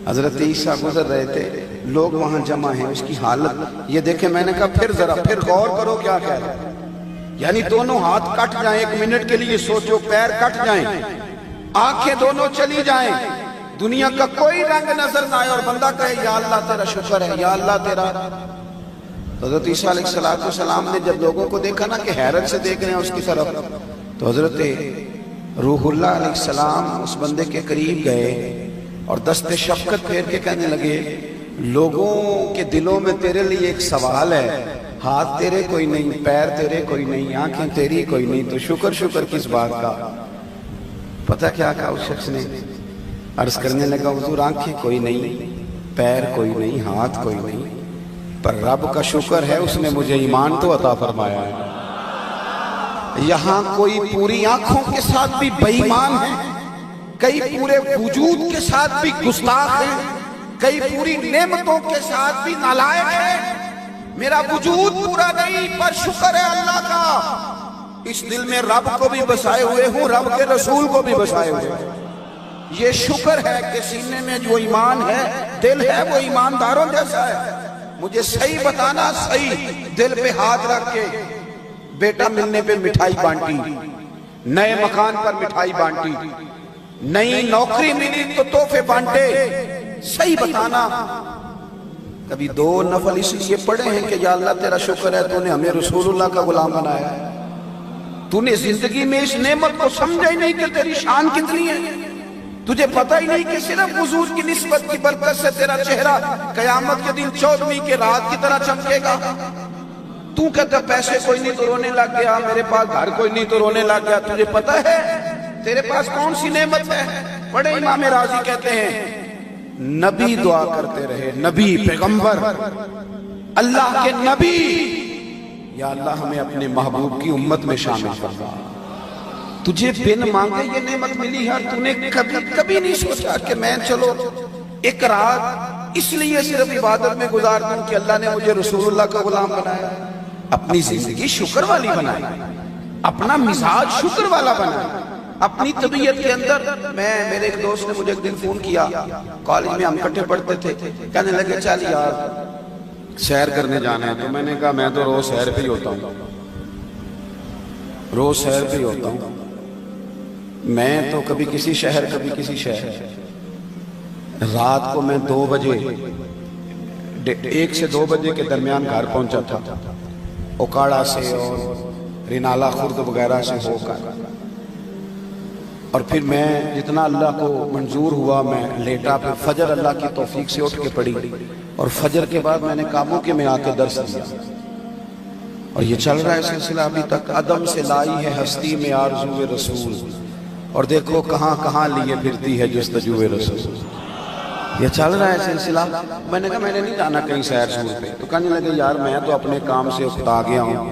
حضرت عیسیٰ گزر رہے تھے، لوگ وہاں جمع ہیں، اس کی حالت یہ دیکھیں. میں نے کہا پھر غور کرو کیا کہہ رہے ہیں. یعنی دونوں ہاتھ کٹ جائیں، ایک منٹ کے لیے سوچو، پیر کٹ جائیں، آنکھیں دونوں چلی جائیں، دنیا کا کوئی رنگ نظر نہ آئے، اور بندہ کہے یا اللہ تیرا شکر ہے، یا اللہ تیرا. حضرت عیسیٰ علیہ السلام نے جب لوگوں کو دیکھا نا کہ حیرت سے دیکھ رہے ہیں اس کی طرف، تو حضرت روح اللہ علیہ السلام اس بندے کے قریب گئے اور دست شفقت پھیر کے کہنے لگے لوگوں کے دلوں میں تیرے لیے ایک سوال ہے، ہاتھ تیرے کوئی نہیں، پیر تیرے کوئی نہیں، آنکھیں تیری کوئی نہیں، تو شکر کس بات کا. پتہ کیا کہا اس شخص نے؟ عرض کرنے لگا حضور آنکھیں کوئی نہیں، پیر کوئی نہیں، ہاتھ کوئی نہیں، پر رب کا شکر ہے اس نے مجھے ایمان تو عطا فرمایا ہے. یہاں کوئی پوری آنکھوں کے ساتھ بھی بے ایمان ہے، کئی پورے وجود کے ساتھ بھی گستاخ ہے، کئی پوری نعمتوں کے ساتھ بھی نالائق ہے. میرا وجود پورا نہیں پر شکر ہے اللہ کا، اس دل میں رب کو بھی بسائے ہوئے ہوں، رب کے رسول کو بھی بسائے ہوئے ہیں. یہ شکر ہے کہ سینے میں جو ایمان ہے، دل ہے وہ ایمانداروں جیسا ہے. مجھے صحیح بتانا، صحیح دل پہ ہاتھ رکھ کے، بیٹا ملنے پہ مٹھائی بانٹی، نئے مکان پر مٹھائی بانٹی، نئی نوکری ملی تو تحفے بانٹے. صحیح بتانا، کبھی 2 نفل اس لیے پڑھے ہیں کہ یا اللہ تیرا شکر ہے تو نے ہمیں رسول اللہ کا غلام بنایا ہے. تو نے زندگی میں اس نعمت کو سمجھا ہی نہیں کہ تیری شان کتنی ہے. تجھے پتہ ہی نہیں کہ صرف حضور کی نسبت کی برکت سے تیرا چہرہ قیامت کے دن 14ویں کے رات کی طرح چمکے گا. تو کہتا پیسے کوئی نہیں تو رونے لگ گیا، میرے پاس گھر کوئی نہیں تو رونے لگ گیا. تجھے پتہ ہے تیرے پاس کون سی نعمت ہے؟ بڑے امام راضی کہتے ہیں نبی دعا کرتے رہے، نبی پیغمبر اللہ کے نبی، یا اللہ ہمیں اپنے محبوب کی امت میں شامل فرما. تجھے بن مانگے یہ نعمت ملی ہے، تو نے کبھی نہیں سوچا کہ میں چلو ایک رات اس لیے صرف عبادت میں گزار دوں کہ اللہ نے مجھے رسول اللہ کا غلام بنایا. اپنی زندگی شکر والی بنائی، اپنا مزاج شکر والا بنایا، اپنی طبیعت کے اندر. میرے ایک دوست نے مجھے ایک دن فون کیا، کالج میں ہم کٹھے پڑھتے تھے، کہنے لگے چل یار سیر کرنے جانا ہے. تو میں نے کہا میں تو روز سیر پہ ہی ہوتا ہوں، روز سیر پہ ہی ہوتا ہوں. میں تو کبھی کسی شہر کبھی کسی شہر. رات کو میں 2 بجے 1 سے 2 بجے کے درمیان گھر پہنچا تھا، اوکاڑا سے اور رینالا خرد وغیرہ سے ہو کر. اور پھر میں جتنا اللہ کو منظور ہوا میں لیٹا، پھر فجر اللہ کی توفیق سے اٹھ کے پڑھی، اور فجر کے بعد میں نے کاموں کے میں آ کے درس دیا. اور یہ چل رہا ہے سلسلہ ابھی تک. عدم سے لائی ہے ہستی میں آرزو رسول، اور دیکھو کہاں کہاں لیے پھرتی ہے جستجو رسول. یہ چل رہا ہے سلسلہ. میں نے کہا میں نے نہیں جانا کہیں سیر سور پہ. تو کہنے لگے یار میں تو اپنے کام سے اکتا گیا ہوں،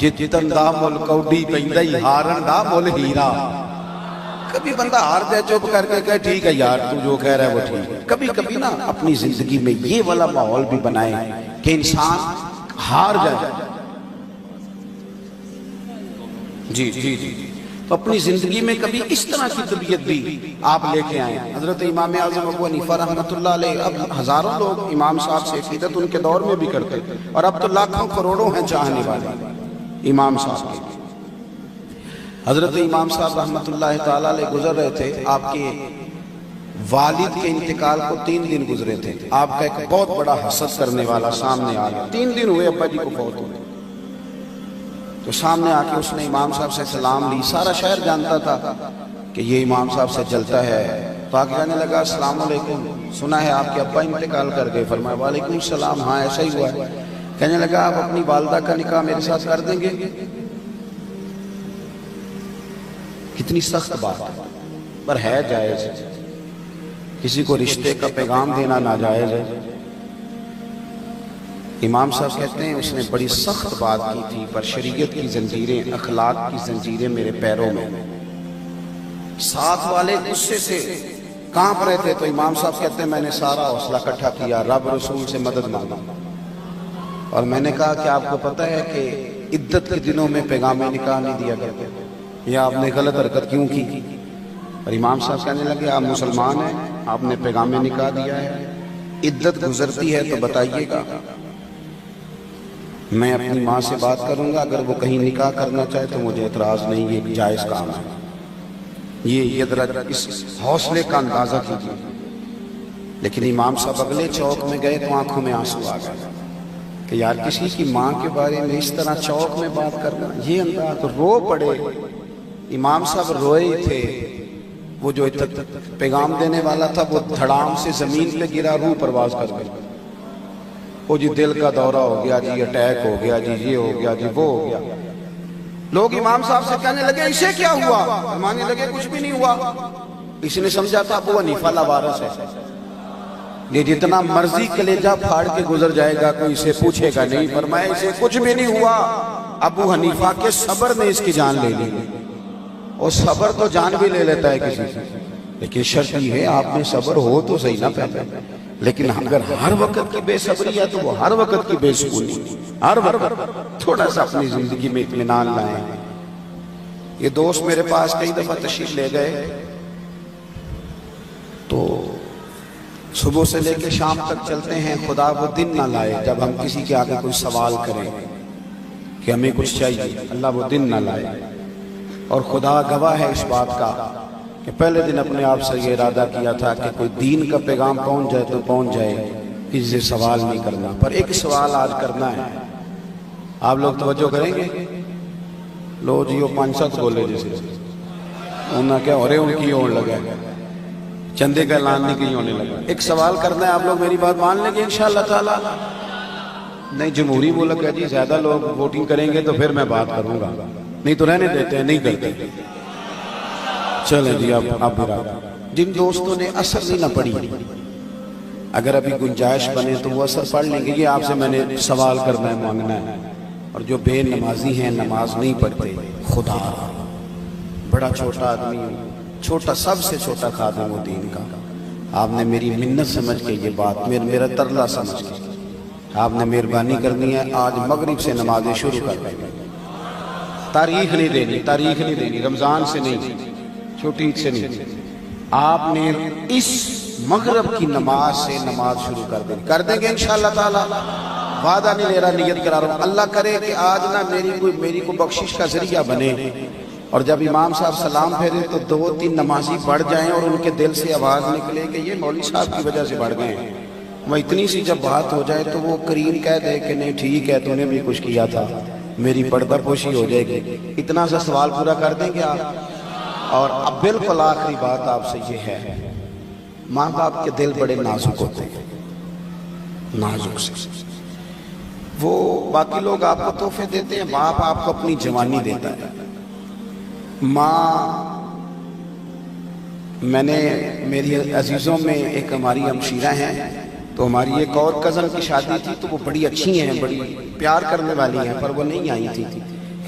جتن دا مل کوڈی پیندائی ہارن دا مل ہیرا. کبھی بندہ ہار جائے چپ کر کے کہے ٹھیک ہے یار تو جو کہہ رہا ہے وہ ٹھیک ہے. کبھی کبھی نا اپنی زندگی میں یہ والا ماحول بھی بنائیں کہ انسان ہار جائے. جی جی جی تو اپنی زندگی میں کبھی اس طرح کی طبیعت بھی آپ لے کے آئیں. حضرت امام اعظم ابو حنیفہ رحمۃ اللہ علیہ، اب ہزاروں لوگ امام صاحب سے عقیدت ان کے دور میں بھی کرتے اور اب تو لاکھوں کروڑوں ہیں چاہنے والے امام صاحب کے. حضرت امام صاحب رحمۃ اللہ تعالی علیہ گزر رہے تھے. آپ کے والد کے انتقال کو 3 دن گزرے تھے. آپ کا ایک بہت بڑا حسد کرنے والا سامنے آ گیا. 3 دن ہوئے ابا جی کو فوت ہوئے. تو سامنے آ کے اس نے امام صاحب سے سلام لی. سارا شہر جانتا تھا کہ یہ امام صاحب سے جلتا ہے. تو آ کے کہنے لگا السلام علیکم، سنا ہے آپ کے ابا انتقال کر گئے. فرمایا وعلیکم السلام، ہاں ایسا ہی ہوا ہے. کہنے لگا آپ اپنی والدہ کا نکاح میرے ساتھ کر دیں گے؟ کتنی سخت بات ہے پر ہے جائز. کسی کو رشتے کا پیغام دینا ناجائز ہے. امام صاحب کہتے ہیں اس نے بڑی سخت بات کی تھی پر شریعت کی زنجیریں، اخلاق کی زنجیریں میرے پیروں میں. ساتھ والے غصے سے کانپ رہے تھے. تو امام صاحب کہتے ہیں میں نے سارا حوصلہ اکٹھا کیا، رب رسول سے مدد مانگا اور میں نے کہا کہ آپ کو پتہ ہے کہ عدت کے دنوں میں پیغام نکاح نہیں دیا گیا، یہ آپ نے غلط حرکت کیوں کی؟ اور امام صاحب کہنے لگے آپ مسلمان ہیں، آپ نے پیغام نکاح دیا ہے، عدت گزرتی ہے تو بتائیے گا، میں اپنی ماں سے بات کروں گا، اگر وہ کہیں نکاح کرنا چاہے تو مجھے اعتراض نہیں، یہ ایک جائز کام ہے. یہ ذرا اس حوصلے کا اندازہ کیجیے. لیکن امام صاحب اگلے چوک میں گئے تو آنکھوں میں آنسو آ گئے کہ یار کسی کی ماں کے بارے میں اس طرح چوک میں بات کرنا، یہ انداز. رو پڑے. امام صاحب روئے ہی تھے. وہ جو پیغام دینے والا تھا وہ دھڑام سے زمین پہ گرا، روح پرواز کر گئی. وہ جی دل کا دورہ ہو گیا جی، اٹیک ہو گیا جی، یہ ہو گیا جی، وہ ہو گیا. لوگ امام صاحب سے کہنے لگے اسے کیا ہوا؟ فرمانے لگے کچھ بھی نہیں ہوا. اس نے سمجھا تھا ابو حنیفہ لاوارث ہے، یہ جتنا مرضی کلیجہ پھاڑ کے گزر جائے گا کوئی اسے پوچھے گا نہیں. فرمایا اسے کچھ بھی نہیں ہوا. ابو حنیفہ کے صبر نے اس کی جان لے لی. اور صبر تو جان بھی لے لیتا ہے کسی سے، لیکن شرط یہ ہے آپ میں صبر ہو تو صحیح نہ پہلے. لیکن اگر ہر وقت کی بے صبری ہے تو وہ ہر وقت کی بے سکونی. ہر وقت تھوڑا سا اپنی زندگی میں اطمینان لائیں. یہ دوست میرے پاس کئی دفعہ تشریف لے گئے تو صبح سے لے کے شام تک چلتے ہیں. خدا وہ دن نہ لائے جب ہم کسی کے آگے کوئی سوال کریں کہ ہمیں کچھ چاہیے، اللہ وہ دن نہ لائے. اور خدا گواہ ہے اس بات کا کہ پہلے دن اپنے آپ سے یہ ارادہ کیا تھا کہ کوئی دین کا پیغام پہنچ جائے تو پہنچ جائے، کسی سے سوال نہیں کرنا. پر ایک سوال آج کرنا ہے. آپ لوگ توجہ کریں گے؟ لو جی وہ 5-7 بولے جیسے انہوں نے کیا ہو رہے ان کی ہونے لگا، چندے کا اعلان نہیں کہیں ہونے لگا. ایک سوال کرنا ہے. آپ لوگ میری بات مان لیں گے انشاءاللہ تعالی؟ نہیں جمہوری ملک ہے جی، زیادہ لوگ ووٹنگ کریں گے تو پھر میں بات کروں گا، نہیں تو رہنے دیتے ہیں، نہیں کرتے. چلیں جی اب جن دوستوں نے اثر نہیں نہ پڑھی، اگر ابھی گنجائش بنے تو وہ اثر پڑھ لیں گے. یہ آپ سے میں نے سوال کرنا ہے، مانگنا ہے. اور جو بے نمازی ہیں، نماز نہیں پڑھتے، خدا بڑا چھوٹا آدمی ہوں، چھوٹا سب سے چھوٹا خادم ہوں دین کا، آپ نے میری منت سمجھ کے یہ بات، میرا ترلا سمجھ کے آپ نے مہربانی کرنی ہے. آج مغرب سے نمازیں شروع کر دیں. تاریخ نہیں دینی، تاریخ نہیں دینی، رمضان سے نہیں، چھوٹی عید سے نہیں. آپ نے اس مغرب کی نماز سے نماز شروع کر دیں گے انشاءاللہ تعالی. وعدہ نہیں لے رہا، نیت کرا رہا ہوں. اللہ کرے کہ آج نہ میری کو بخشش کا ذریعہ بنے. اور جب امام صاحب سلام پھیرے تو 2-3 نمازی بڑھ جائیں اور ان کے دل سے آواز نکلے کہ یہ مولوی صاحب کی وجہ سے بڑھ گئے ہیں. وہ اتنی سی جب بات ہو جائے تو وہ کریم کہہ دے کہ نہیں ٹھیک ہے تو نے بھی کچھ کیا تھا، میری پردہ پوشی ہو جائے گی. اتنا سا سوال پورا کر دیں گے آپ. اور اب بالکل آخری بات آپ سے یہ ہے، ماں باپ کے دل بڑے نازک ہوتے ہیں، نازک سے. وہ باقی لوگ آپ کو تحفے دیتے ہیں، باپ آپ کو اپنی جوانی دیتا ہے. ماں، میں نے میری عزیزوں میں ایک ہماری ہمشیرہ ہیں، تو ہماری ایک اور کزن کی شادی تھی تو وہ بڑی اچھی ہیں، بڑی پیار کرنے والی ہیں، پر وہ نہیں آئی تھی.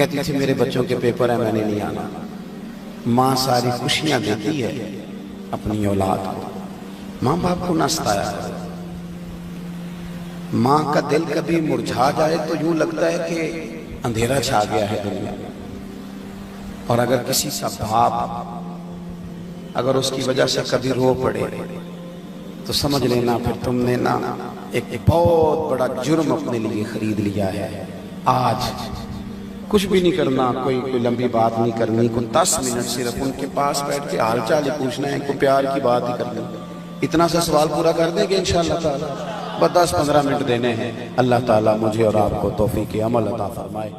کہتی تھی میرے بچوں کے پیپر ہیں میں نے نہیں آنا. ماں ساری خوشیاں دیتی ہے اپنی اولاد کو. ماں باپ کو نہ ستایا کرو. ماں کا دل کبھی مرجھا جائے تو یوں لگتا ہے کہ اندھیرا چھا گیا ہے دنیا میں. اور اگر کسی کا باپ اگر اس کی وجہ سے کبھی رو پڑے تو سمجھ لینا پھر تم نے نا ایک بہت بڑا جرم اپنے لیے خرید لیا ہے. آج کچھ بھی نہیں کرنا, کوئی لمبی بات نہیں کرنی, کوئی 10 منٹ صرف ان کے پاس بیٹھ کے حال چال ہی پوچھنا ہے, کوئی پیار کی بات ہی کرنی. اتنا سا سوال پورا کر دیں گے انشاءاللہ تعالی. بس 10-15 منٹ دینے ہیں. اللہ تعالیٰ مجھے اور آپ کو توفیق عمل عطا فرمائے.